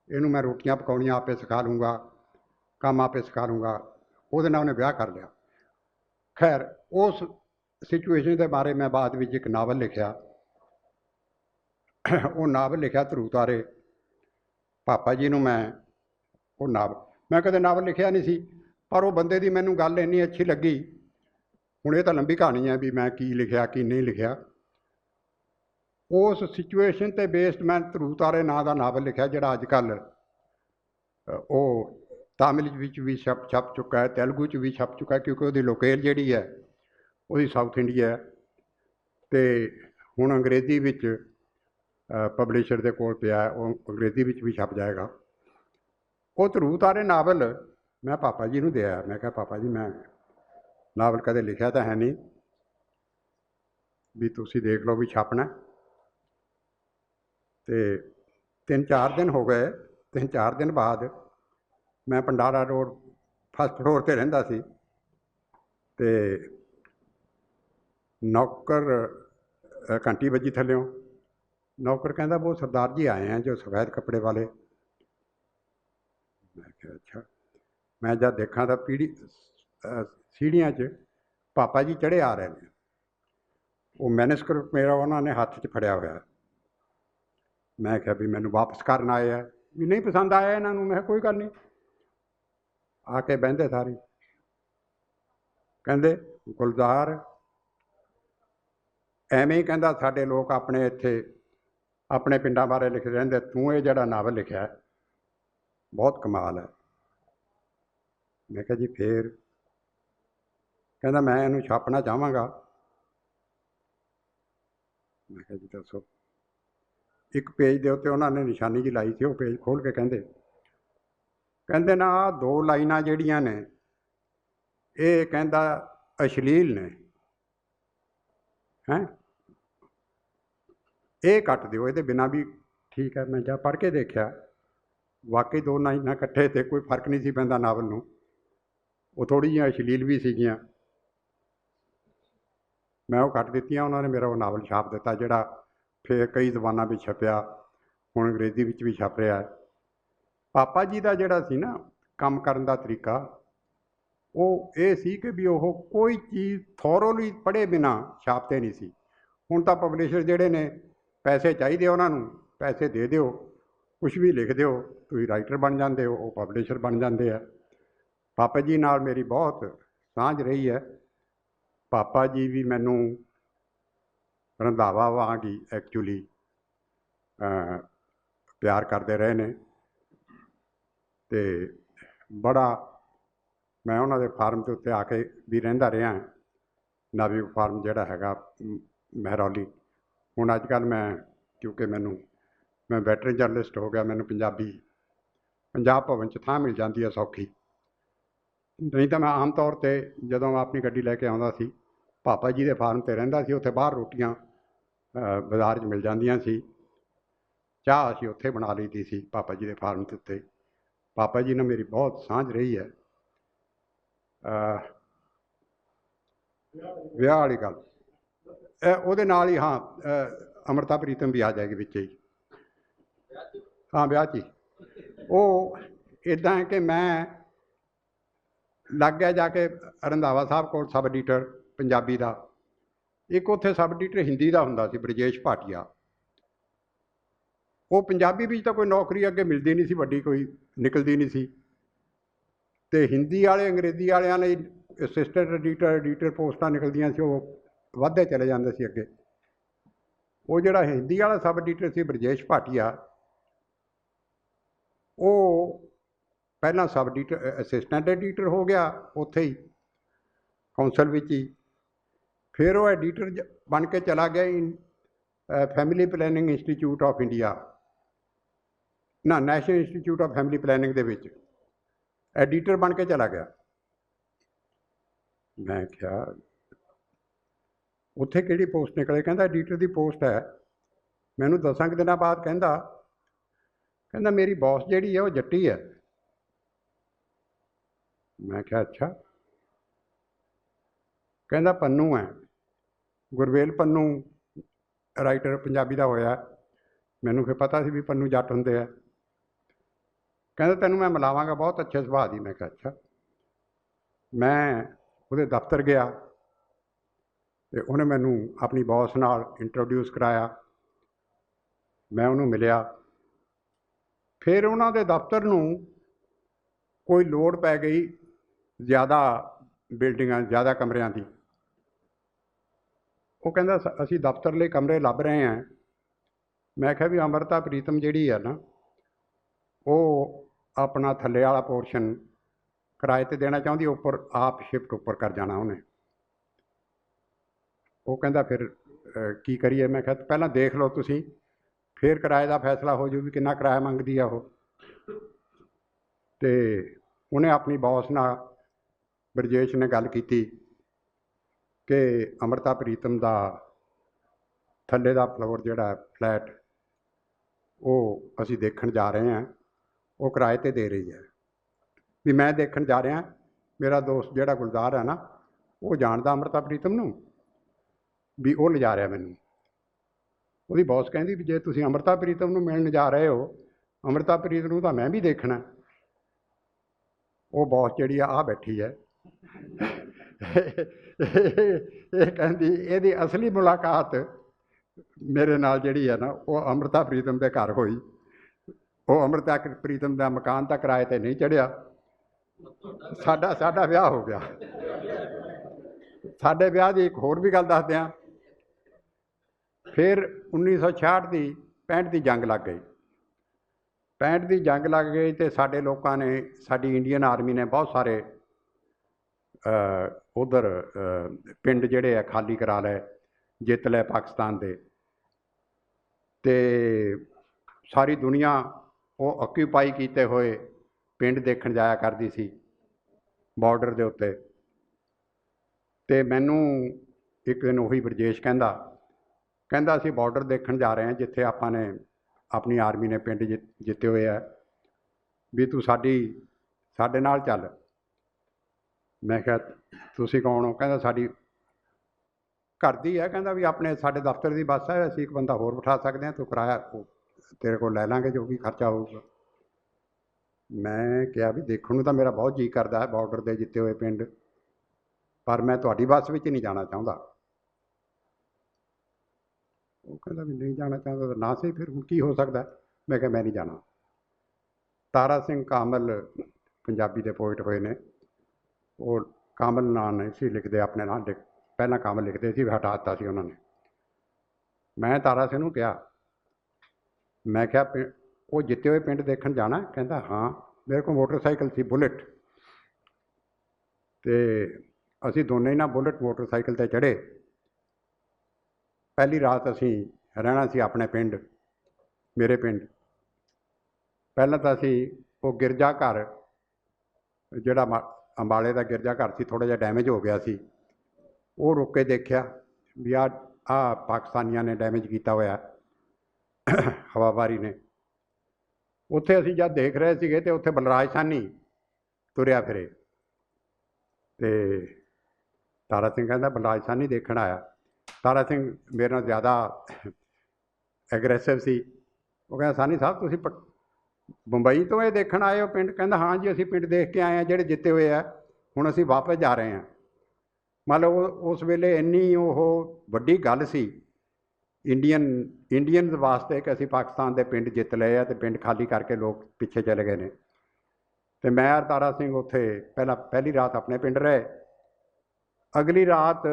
ਇਹਨੂੰ ਮੈਂ ਰੋਟੀਆਂ ਪਕਾਉਣੀਆਂ ਆਪੇ ਸਿਖਾ ਲੂੰਗਾ, ਕੰਮ ਆਪੇ ਸਿਖਾ ਲੂੰਗਾ। ਉਹਦੇ ਨਾਲ ਉਹਨੇ ਵਿਆਹ ਕਰ ਲਿਆ। ਖੈਰ, ਉਸ ਸਿਚੁਏਸ਼ਨ ਦੇ ਬਾਰੇ ਮੈਂ ਬਾਅਦ ਵਿੱਚ ਇੱਕ ਨਾਵਲ ਲਿਖਿਆ। ਉਹ ਨਾਵਲ ਲਿਖਿਆ ਧਰੂ ਤਾਰੇ। ਪਾਪਾ ਜੀ ਨੂੰ ਮੈਂ ਮੈਂ ਕਦੇ ਨਾਵਲ ਲਿਖਿਆ ਨਹੀਂ ਸੀ, ਪਰ ਉਹ ਬੰਦੇ ਦੀ ਮੈਨੂੰ ਗੱਲ ਇੰਨੀ ਅੱਛੀ ਲੱਗੀ। ਹੁਣ ਇਹ ਤਾਂ ਲੰਬੀ ਕਹਾਣੀ ਹੈ ਵੀ ਮੈਂ ਕੀ ਲਿਖਿਆ ਕੀ ਨਹੀਂ ਲਿਖਿਆ। ਉਸ ਸਿਚੁਏਸ਼ਨ 'ਤੇ ਬੇਸਡ ਮੈਂ ਧਰੂ ਤਾਰੇ ਨਾਂ ਦਾ ਨਾਵਲ ਲਿਖਿਆ, ਜਿਹੜਾ ਅੱਜ ਕੱਲ੍ਹ ਉਹ ਤਾਮਿਲ ਵਿੱਚ ਵੀ ਛਪ ਚੁੱਕਾ ਹੈ, ਤੇਲਗੂ 'ਚ ਵੀ ਛਪ ਚੁੱਕਾ ਹੈ, ਕਿਉਂਕਿ ਉਹਦੀ ਲੋਕੇਲ ਜਿਹੜੀ ਹੈ ਉਹਦੀ ਸਾਊਥ ਇੰਡੀਆ ਹੈ। ਅਤੇ ਹੁਣ ਅੰਗਰੇਜ਼ੀ ਵਿੱਚ ਪਬਲਿਸ਼ਰ ਦੇ ਕੋਲ ਪਿਆ, ਉਹ ਅੰਗਰੇਜ਼ੀ ਵਿੱਚ ਵੀ ਛਪ ਜਾਏਗਾ। ਉਹ ਧਰੂ ਤਾਰੇ ਨਾਵਲ ਮੈਂ ਪਾਪਾ ਜੀ ਨੂੰ ਦਿਆ। ਮੈਂ ਕਿਹਾ ਪਾਪਾ ਜੀ, ਮੈਂ ਨਾਵਲ ਕਦੇ ਲਿਖਿਆ ਤਾਂ ਹੈ ਨਹੀਂ, ਵੀ ਤੁਸੀਂ ਦੇਖ ਲਓ ਵੀ ਛਾਪਣਾ। ਅਤੇ 3-4 ਦਿਨ ਹੋ ਗਏ। 3-4 ਦਿਨ ਬਾਅਦ ਮੈਂ ਪੰਡਾਰਾ ਰੋਡ ਫਸਟ ਫਲੋਰ 'ਤੇ ਰਹਿੰਦਾ ਸੀ, ਅਤੇ ਨੌਕਰ घंटी बजी थल्यों। नौकर कहता वो सरदार जी आए हैं जो सफ़ेद कपड़े वाले। मैं क्या अच्छा। मैं जब देखा तो पीढ़ी सीढ़ियाँ च पापा जी चढ़े आ रहे हैं। वो मैनस्क्रिप्ट मेरा उन्होंने हाथ च फड़िया होया। मैं क्या भी मैनू वापस करना आया है भी नहीं पसंद आया इन्हों। मैं कोई गल नहीं। आके बहते सारे कहते गुलजार एवें ही कहता साडे लोग अपने इत्थे अपने पिंडां बारे लिखते रहंदे, तूं ये जिहड़ा नावल लिखिया बहुत कमाल है। मैं कहा जी फिर? कहता मैं इहनूं छापना चाहांगा। मैं कहा जी दसो। एक पेज के उत्ते उन्होंने निशानी जी लाई थी, वो पेज खोल के कहते कहते ना आ दो लाइनां जिहड़ियां ने ये कहता अश्लील ने हैं, ये कट दिओ, ये बिना भी ठीक है। मैं जा पढ़ के देखा वाकई दो लाइनां कट्ठे थे, कोई फर्क नहीं सी पैंदा नावल नूं। वो थोड़ी जी अश्लील भी सीगियां। मैं वो कट दित्तियां, उन्होंने मेरा वो नावल छाप दिता जिहड़ा फिर कई जबानां भी छपिया, हुण अंग्रेजी विच भी छप रहा है। पापा जी का जिहड़ा सी ना काम करन दा तरीका वो ये सी कि भी वो कोई चीज़ थॉरोली पढ़े बिना छापते नहीं सी। हुण तां पबलिशर जिहड़े ने पैसे चाहिए उन्होंने पैसे दे दिओ, कुछ भी लिख दिओ, तुसीं राइटर बन जाते हो, वो पबलिशर बन जाते हैं। पापा जी नाल मेरी बहुत सांझ रही है। पापा जी भी मैनू रंधावा वांग ही एक्चुअली प्यार करते रहे ने। ते बड़ा मैं उन्होंने फार्म के उत्ते आके भी रहिंदा रहा, नाविक फार्म जिहड़ा हैगा महरौली। हुण अजकल मैं क्योंकि मैं वैटरन जर्नलिस्ट हो गया, मैनू पंजाब भवन च थां मिल जाती है सौखी। नहीं तो मैं आम तौर पर जदों मैं अपनी गड्डी लैके आउंदा सी पापा जी के फार्म पर रहिंदा सी, उत्थे बाहर रोटियां बाजार च मिल जांदियां सी, चाह असीं उत्थे बना लईदी सी पापा जी के फार्म के उत्ते। पापा जी ने मेरी बहुत सांझ रही है। विआह वाली गल ਉਹਦੇ ਨਾਲ ही हाँ अमृता प्रीतम भी आ जाएगी विच ही। हाँ ब्याह च ही वो इदा है कि मैं लग गया जाके रंधावा साहब को सब एडिटर पंजाबी का। एक उत्थे सब एडिटर हिंदी का हुंदा सी ब्रजेश भाटिया। वो पंजाबी भी तो कोई नौकरी अगे मिलती नहीं सी, वड्डी कोई निकलती नहीं सी। ते हिंदी वाले अंग्रेजी वालियां ने असिस्टेंट एडिटर पोस्टां निकलदियां सी, वो वधदे चले जांदे सी अगे। वो जिहड़ा हिंदी वाला सब एडिटर सी ब्रजेश भाटिया, वो पहला सब एडिटर असिस्टेंट एडिटर हो गया उत्थे ही कौंसल विच ही। फिर वो एडिटर बन के चला गया family planning institute of India, ना national institute of family planning दे विच एडिटर बन के चला गया। मैं क्या उत्थे किहड़ी पोस्ट निकले? कहता एडिटर की पोस्ट है। मैनू 10 दिनों बाद कहता मेरी बॉस जिहड़ी है वो जट्टी है। मैं क्या अच्छा। कहता पन्नू है, गुरवेल पन्नू राइटर पंजाबी का होया। मैनू फिर पता सी भी पन्नू जट हुंदे है। कहता तैनू मैं मिलावांगा, बहुत अच्छे सुभाअ दी। मैं क्या अच्छा। मैं उहदे दफ्तर गया तो उन्हें मैनू अपनी बॉस नाल इंट्रोड्यूस कराया। मैं उन्होंने मिलिया। फिर उन्होंने दफ्तर नूं कोई लोड़ पै गई ज़्यादा बिल्डिंगां ज़्यादा कमरियां की। वो कहता असी दफ्तर लिए कमरे लभ रहे हैं। मैं क्या भी अमृता प्रीतम जिहड़ी है ना वो अपना थल्ले वाला पोर्शन किराए पर देना चाहती, उपर आप शिफ्ट उपर कर जाना उन्हें। वो कहता फिर की करिए? मैं क्या पहला देख लो तुसीं, फिर किराए का फैसला हो जू भी कितना किराया मंगती है। वो तो उन्हें अपनी बॉस नाल ब्रजेश ने गल की कि अमृता प्रीतम का थल्ले का फ्लोर जिहड़ा फ्लैट वो असी देखण जा रहे हैं, वो किराए पर दे रही है। भी मैं देखण जा रहा, मेरा दोस्त जिहड़ा गुलजार है ना वो जानदा अमृता प्रीतम नूं, भी वो लिजा रहा मैनू। ਉਹਦੀ ਬੌਸ ਕਹਿੰਦੀ ਵੀ ਜੇ ਤੁਸੀਂ ਅੰਮ੍ਰਿਤਾ ਪ੍ਰੀਤਮ ਨੂੰ ਮਿਲਣ ਜਾ ਰਹੇ ਹੋ, ਅੰਮ੍ਰਿਤਾ ਪ੍ਰੀਤਮ ਨੂੰ ਤਾਂ ਮੈਂ ਵੀ ਦੇਖਣਾ। ਉਹ ਬੌਸ ਜਿਹੜੀ ਆ ਬੈਠੀ ਹੈ ਇਹ ਕਹਿੰਦੀ ਇਹਦੀ ਅਸਲੀ ਮੁਲਾਕਾਤ ਮੇਰੇ ਨਾਲ ਜਿਹੜੀ ਹੈ ਨਾ ਉਹ ਅੰਮ੍ਰਿਤਾ ਪ੍ਰੀਤਮ ਦੇ ਘਰ ਹੋਈ। ਉਹ ਅੰਮ੍ਰਿਤਾ ਪ੍ਰੀਤਮ ਦਾ ਮਕਾਨ ਤਾਂ ਕਿਰਾਏ 'ਤੇ ਨਹੀਂ ਚੜ੍ਹਿਆ, ਸਾਡਾ ਵਿਆਹ ਹੋ ਗਿਆ। ਸਾਡੇ ਵਿਆਹ ਦੀ ਇੱਕ ਹੋਰ ਵੀ ਗੱਲ ਦੱਸਦੇ ਹਾਂ। ਫਿਰ 1966 ਦੀ 65 ਦੀ ਜੰਗ ਲੱਗ ਗਈ। 65 ਦੀ ਜੰਗ ਲੱਗ ਗਈ ਅਤੇ ਸਾਡੇ ਲੋਕਾਂ ਨੇ, ਸਾਡੀ ਇੰਡੀਅਨ ਆਰਮੀ ਨੇ ਬਹੁਤ ਸਾਰੇ ਉੱਧਰ ਪਿੰਡ ਜਿਹੜੇ ਆ ਖਾਲੀ ਕਰਾ ਲਏ, ਜਿੱਤ ਲਏ ਪਾਕਿਸਤਾਨ ਦੇ। ਅਤੇ ਸਾਰੀ ਦੁਨੀਆ ਉਹ ਆਕਿਊਪਾਈ ਕੀਤੇ ਹੋਏ ਪਿੰਡ ਦੇਖਣ ਜਾਇਆ ਕਰਦੀ ਸੀ ਬਾਰਡਰ ਦੇ ਉੱਤੇ। ਅਤੇ ਮੈਨੂੰ ਇੱਕ ਦਿਨ ਉਹੀ ਬਰਜੇਸ਼ ਕਹਿੰਦਾ ਅਸੀਂ ਬਾਰਡਰ ਦੇਖਣ ਜਾ ਰਹੇ ਹਾਂ ਜਿੱਥੇ ਆਪਾਂ ਨੇ ਆਪਣੀ ਆਰਮੀ ਨੇ ਪਿੰਡ ਜਿੱਤੇ ਹੋਏ ਆ, ਵੀ ਤੂੰ ਸਾਡੇ ਨਾਲ ਚੱਲ। ਮੈਂ ਕਿਹਾ ਤੁਸੀਂ ਕੌਣ ਹੋ? ਕਹਿੰਦਾ ਸਾਡੀ ਘਰ ਦੀ ਹੈ। ਕਹਿੰਦਾ ਵੀ ਆਪਣੇ ਸਾਡੇ ਦਫ਼ਤਰ ਦੀ ਬੱਸ ਹੈ, ਅਸੀਂ ਇੱਕ ਬੰਦਾ ਹੋਰ ਬਿਠਾ ਸਕਦੇ ਹਾਂ, ਤੂੰ ਕਿਰਾਇਆ ਤੇਰੇ ਕੋਲ ਲੈ ਲਾਂਗੇ ਜੋ ਵੀ ਖਰਚਾ ਹੋਊਗਾ। ਮੈਂ ਕਿਹਾ ਵੀ ਦੇਖਣ ਨੂੰ ਤਾਂ ਮੇਰਾ ਬਹੁਤ ਜੀਅ ਕਰਦਾ ਹੈ ਬਾਰਡਰ ਦੇ ਜਿੱਤੇ ਹੋਏ ਪਿੰਡ, ਪਰ ਮੈਂ ਤੁਹਾਡੀ ਬੱਸ ਵਿੱਚ ਨਹੀਂ ਜਾਣਾ ਚਾਹੁੰਦਾ। ਉਹ ਕਹਿੰਦਾ ਵੀ ਨਹੀਂ ਜਾਣਾ ਚਾਹੁੰਦਾ ਤਾਂ ਨਾ ਸਹੀ, ਫਿਰ ਹੁਣ ਕੀ ਹੋ ਸਕਦਾ? ਮੈਂ ਕਿਹਾ ਮੈਂ ਨਹੀਂ ਜਾਣਾ। ਤਾਰਾ ਸਿੰਘ ਕਾਮਲ ਪੰਜਾਬੀ ਦੇ ਪੋਇਟ ਹੋਏ ਨੇ, ਉਹ ਕਾਮਲ ਨਾਂ ਨਹੀਂ ਸੀ ਲਿਖਦੇ ਆਪਣੇ ਨਾਂ, ਪਹਿਲਾਂ ਕਾਮਲ ਲਿਖਦੇ ਸੀ, ਹਟਾ ਦਿੱਤਾ ਸੀ ਉਹਨਾਂ ਨੇ। ਮੈਂ ਤਾਰਾ ਸਿੰਘ ਨੂੰ ਕਿਹਾ, ਮੈਂ ਕਿਹਾ ਉਹ ਜਿੱਤੇ ਹੋਏ ਪਿੰਡ ਦੇਖਣ ਜਾਣਾ? ਕਹਿੰਦਾ ਹਾਂ। ਮੇਰੇ ਕੋਲ ਮੋਟਰਸਾਈਕਲ ਸੀ ਬੁਲਟ, ਅਤੇ ਅਸੀਂ ਦੋਨੇ ਹੀ ਨਾ ਬੁਲਟ ਮੋਟਰਸਾਈਕਲ 'ਤੇ ਚੜ੍ਹੇ। ਪਹਿਲੀ ਰਾਤ ਅਸੀਂ ਰਹਿਣਾ ਸੀ ਆਪਣੇ ਪਿੰਡ, ਮੇਰੇ ਪਿੰਡ। ਪਹਿਲਾਂ ਤਾਂ ਅਸੀਂ ਉਹ ਗਿਰਜਾ ਘਰ, ਜਿਹੜਾ ਅੰਬਾਲੇ ਦਾ ਗਿਰਜਾ ਘਰ ਸੀ, ਥੋੜ੍ਹਾ ਜਿਹਾ ਡੈਮੇਜ ਹੋ ਗਿਆ ਸੀ, ਉਹ ਰੁਕ ਕੇ ਦੇਖਿਆ ਵੀ ਆਹ ਪਾਕਿਸਤਾਨੀਆਂ ਨੇ ਡੈਮੇਜ ਕੀਤਾ ਹੋਇਆ, ਹਵਾਬਾਰੀ ਨੇ। ਉੱਥੇ ਅਸੀਂ ਜਦ ਦੇਖ ਰਹੇ ਸੀਗੇ ਅਤੇ ਉੱਥੇ ਬਲਰਾਜ ਸਾਹਨੀ ਤੁਰਿਆ ਫਿਰੇ, ਅਤੇ ਤਾਰਾ ਸਿੰਘ ਕਹਿੰਦਾ ਬਲਰਾਜ ਸਾਹਨੀ ਦੇਖਣ ਆਇਆ। ਤਾਰਾ ਸਿੰਘ ਮੇਰੇ ਨਾਲ ਜ਼ਿਆਦਾ ਐਗਰੈਸਿਵ ਸੀ। ਉਹ ਕਹਿੰਦਾ ਸਾਹਨੀ ਸਾਹਿਬ ਤੁਸੀਂ ਬੰਬਈ ਤੋਂ ਇਹ ਦੇਖਣ ਆਏ ਹੋ ਪਿੰਡ? ਕਹਿੰਦਾ ਹਾਂ ਜੀ, ਅਸੀਂ ਪਿੰਡ ਦੇਖ ਕੇ ਆਏ ਹਾਂ ਜਿਹੜੇ ਜਿੱਤੇ ਹੋਏ ਆ, ਹੁਣ ਅਸੀਂ ਵਾਪਸ ਜਾ ਰਹੇ ਹਾਂ। ਮਤਲਬ ਉਸ ਵੇਲੇ ਇੰਨੀ ਉਹ ਵੱਡੀ ਗੱਲ ਸੀ ਇੰਡੀਅਨਜ਼ ਵਾਸਤੇ ਕਿ ਅਸੀਂ ਪਾਕਿਸਤਾਨ ਦੇ ਪਿੰਡ ਜਿੱਤ ਲਏ ਆ ਅਤੇ ਪਿੰਡ ਖਾਲੀ ਕਰਕੇ ਲੋਕ ਪਿੱਛੇ ਚਲੇ ਗਏ ਨੇ। ਅਤੇ ਮੈਂ ਔਰ ਤਾਰਾ ਸਿੰਘ ਉੱਥੇ ਪਹਿਲੀ ਰਾਤ ਆਪਣੇ ਪਿੰਡ ਰਹੇ। ਅਗਲੀ ਰਾਤ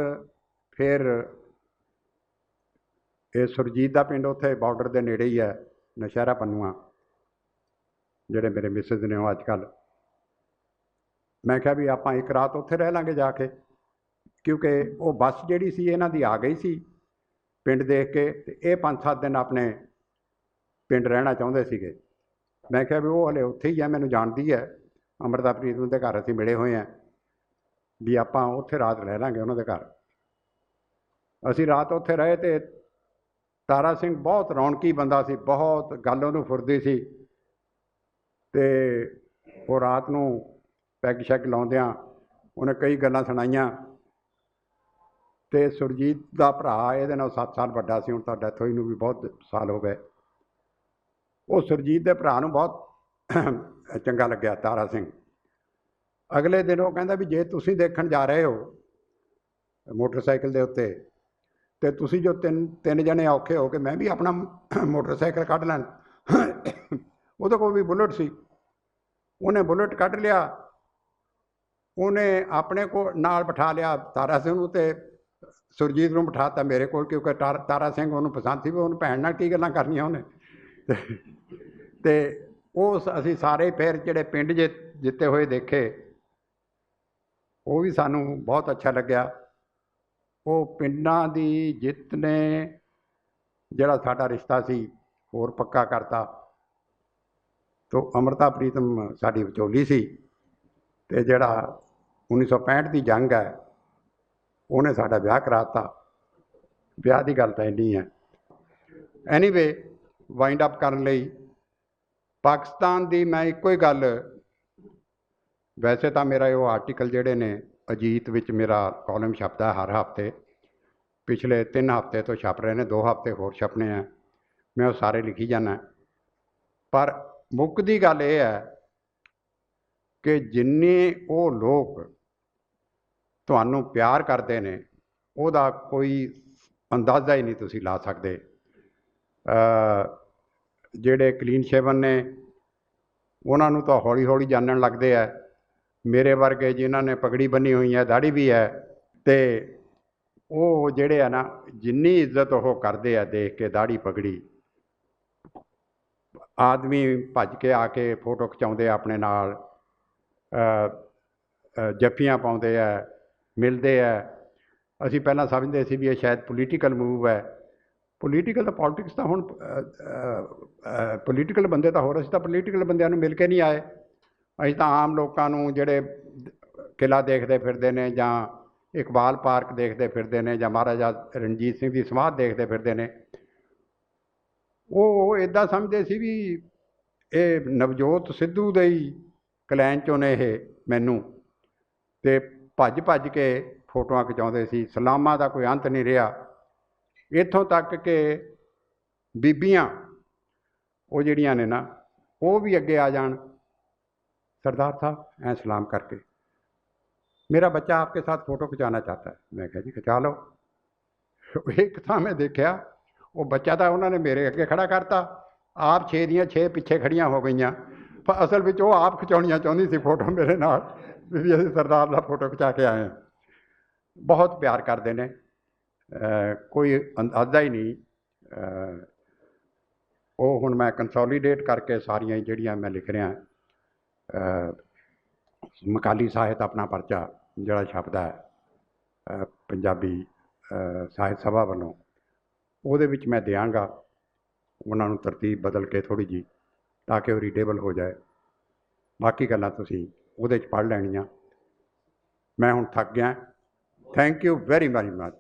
ਫਿਰ ਇਹ ਸੁਰਜੀਤ ਦਾ ਪਿੰਡ ਉੱਥੇ ਬਾਰਡਰ ਦੇ ਨੇੜੇ ਹੀ ਹੈ, ਨੌਸ਼ਹਿਰਾ ਪੰਨੂਆ, ਜਿਹੜੇ ਮੇਰੇ ਮਿਸਿਜ਼ ਨੇ ਉਹ ਅੱਜ ਕੱਲ੍ਹ। ਮੈਂ ਕਿਹਾ ਵੀ ਆਪਾਂ ਇੱਕ ਰਾਤ ਉੱਥੇ ਰਹਿ ਲਾਂਗੇ ਜਾ ਕੇ, ਕਿਉਂਕਿ ਉਹ ਬੱਸ ਜਿਹੜੀ ਸੀ ਇਹਨਾਂ ਦੀ ਆ ਗਈ ਸੀ ਪਿੰਡ ਦੇਖ ਕੇ, ਅਤੇ ਇਹ 5-7 ਦਿਨ ਆਪਣੇ ਪਿੰਡ ਰਹਿਣਾ ਚਾਹੁੰਦੇ ਸੀਗੇ। ਮੈਂ ਕਿਹਾ ਵੀ ਉਹ ਹਲੇ ਉੱਥੇ ਹੀ ਹੈ, ਮੈਨੂੰ ਜਾਣਦੀ ਹੈ, ਅੰਮ੍ਰਿਤਾ ਪ੍ਰੀਤਮ ਦੇ ਘਰ ਅਸੀਂ ਮਿਲੇ ਹੋਏ ਹਾਂ, ਵੀ ਆਪਾਂ ਉੱਥੇ ਰਾਤ ਰਹਿ ਲਾਂਗੇ ਉਹਨਾਂ ਦੇ ਘਰ। ਅਸੀਂ ਰਾਤ ਉੱਥੇ ਰਹੇ ਅਤੇ ਤਾਰਾ ਸਿੰਘ ਬਹੁਤ ਰੌਣਕੀ ਬੰਦਾ ਸੀ, ਬਹੁਤ ਗੱਲ ਉਹਨੂੰ ਫੁਰਦੀ ਸੀ, ਅਤੇ ਉਹ ਰਾਤ ਨੂੰ ਪੈਗ ਸ਼ੈਗ ਲਾਉਂਦਿਆਂ ਉਹਨੇ ਕਈ ਗੱਲਾਂ ਸੁਣਾਈਆਂ। ਅਤੇ ਸੁਰਜੀਤ ਦਾ ਭਰਾ ਇਹਦੇ ਨਾਲ 7 ਸਾਲ ਵੱਡਾ ਸੀ, ਹੁਣ ਤਾਂ ਡੈਥ ਹੋਈ ਨੂੰ ਵੀ ਬਹੁਤ ਸਾਲ ਹੋ ਗਏ। ਉਹ ਸੁਰਜੀਤ ਦੇ ਭਰਾ ਨੂੰ ਬਹੁਤ ਚੰਗਾ ਲੱਗਿਆ ਤਾਰਾ ਸਿੰਘ। ਅਗਲੇ ਦਿਨ ਉਹ ਕਹਿੰਦਾ ਵੀ ਜੇ ਤੁਸੀਂ ਦੇਖਣ ਜਾ ਰਹੇ ਹੋ ਮੋਟਰਸਾਈਕਲ ਦੇ ਉੱਤੇ, ਅਤੇ ਤੁਸੀਂ ਜੋ ਤਿੰਨ ਜਣੇ ਔਖੇ ਹੋ ਕੇ ਮੈਂ ਵੀ ਆਪਣਾ ਮੋਟਰਸਾਈਕਲ ਕੱਢ ਲੈਣ। ਉਹਦੇ ਕੋਲ ਵੀ ਬੁਲਟ ਸੀ, ਉਹਨੇ ਬੁਲਟ ਕੱਢ ਲਿਆ, ਉਹਨੇ ਆਪਣੇ ਕੋਲ ਨਾਲ ਬਿਠਾ ਲਿਆ ਤਾਰਾ ਸਿੰਘ ਨੂੰ, ਅਤੇ ਸੁਰਜੀਤ ਨੂੰ ਬਿਠਾ ਦਿੱਤਾ ਮੇਰੇ ਕੋਲ, ਕਿਉਂਕਿ ਤਾਰਾ ਸਿੰਘ ਉਹਨੂੰ ਪਸੰਦ ਸੀ, ਵੀ ਉਹਨੂੰ ਭੈਣ ਨਾਲ ਕੀ ਗੱਲਾਂ ਕਰਨੀਆਂ ਉਹਨੇ। ਅਤੇ ਅਸੀਂ ਸਾਰੇ ਫਿਰ ਜਿਹੜੇ ਪਿੰਡ ਜਿੱਤੇ ਹੋਏ ਦੇਖੇ, ਉਹ ਵੀ ਸਾਨੂੰ ਬਹੁਤ ਅੱਛਾ ਲੱਗਿਆ। ਉਹ ਪਿੰਡਾਂ ਦੀ ਜਿੱਤ ਨੇ ਜਿਹੜਾ ਸਾਡਾ ਰਿਸ਼ਤਾ ਸੀ ਹੋਰ ਪੱਕਾ ਕਰਤਾ। ਤੋ ਅੰਮ੍ਰਿਤਾ ਪ੍ਰੀਤਮ ਸਾਡੀ ਵਿਚੋਲੀ ਸੀ, ਅਤੇ ਜਿਹੜਾ 1965 ਦੀ ਜੰਗ ਹੈ ਉਹਨੇ ਸਾਡਾ ਵਿਆਹ ਕਰਾ ਦਿੱਤਾ। ਵਿਆਹ ਦੀ ਗੱਲ ਤਾਂ ਇੰਨੀ ਹੈ। ਐਨੀਵੇ, ਵਾਈਂਡ ਅਪ ਕਰਨ ਲਈ ਪਾਕਿਸਤਾਨ ਦੀ ਮੈਂ ਇੱਕੋ ਹੀ ਗੱਲ, ਵੈਸੇ ਤਾਂ ਮੇਰਾ ਉਹ ਆਰਟੀਕਲ ਜਿਹੜੇ ਨੇ ਅਜੀਤ ਵਿੱਚ ਮੇਰਾ ਕਾਲਮ ਛਪਦਾ ਹਰ ਹਫ਼ਤੇ, ਪਿਛਲੇ 3 ਹਫ਼ਤੇ ਤੋਂ ਛਪ ਰਹੇ ਨੇ, 2 ਹਫ਼ਤੇ ਹੋਰ ਛਪਣੇ ਆ। मैं वो सारे लिखी जाना। पर मुक्कदी गल ये है कि जिन्ने वो लोग तुहानू प्यार करते हैं ਉਹਦਾ कोई अंदाज़ा ही नहीं तुसी ला सकते। ਜਿਹੜੇ क्लीन शेवन ने उन्होंने तो हौली हौली जानन लगते है। मेरे वर्गे जिन्होंने पगड़ी बनी हुई है, दाढ़ी भी है, तो वो जेड़े है ना जिन्नी इज्जत वो करते हैं देख के दाढ़ी पगड़ी, आदमी भज के आके फोटो खिचाते अपने नाल, जफ्फियाँ पाते है, मिलते है। असी पहला समझते सी भी ये शायद पोलीटिकल मूव है। पोलीटिकल तो पॉलिटिक्स तो हुण पोलीटिकल बंदे तो होर, असीं तो पोलीटिकल बंदिਆਂ ਨੂੰ मिल के नहीं आए। असीं तो आम लोगों ਨੂੰ ਜਿਹੜੇ किला देखते फिरते हैं ਜਾਂ इकबाल पार्क देखते फिरते हैं ਜਾਂ महाराजा रणजीत सिंह की समाध देखते फिरते हैं, वो इदा समझते सी भी ये नवजोत सिद्धू दे ही कलैन चों ने ये मैनू, ते भज भज के फोटोआं खिचाउंदे सी। सलामां दा कोई अंत नहीं रहा। इत्थों तक कि बीबियां वो जिहड़ियां ने ना वो भी अगे आ जान, सरदार साहब ऐ सलाम करके, मेरा बच्चा आपके साथ फ़ोटो खिंचाना चाहता है। मैं कहा जी खिंचा लो। एक था मैं देखा वो बच्चा था उन्होंने मेरे अगे खड़ा करता, आप 6 दियाँ 6 पिछे खड़ियाँ हो गई। पर असल में वो आप खिचाउणियाँ चाहुंदी सी फोटो मेरे नाल भी असीं सरदार दा फोटो खिचा के आए हैं। बहुत प्यार करते हैं, कोई अंदाज़ा ही नहीं। वो हुण मैं कंसोलीडेट करके सारियां जिहड़ियां मैं लिख रहा, मकाली साहित अपना परचा जिहड़ा छपदा है पंजाबी साहित सभा वालों, ਉਹਦੇ ਵਿੱਚ मैं देंगा उन्होंने तरतीब बदल के थोड़ी जी, ताकि वो रीडेबल हो जाए। बाकी गल्लां तुसीं ਉਹਦੇ 'ਚ पढ़ लैणियां। मैं हुण थक गया। Thank you very very much.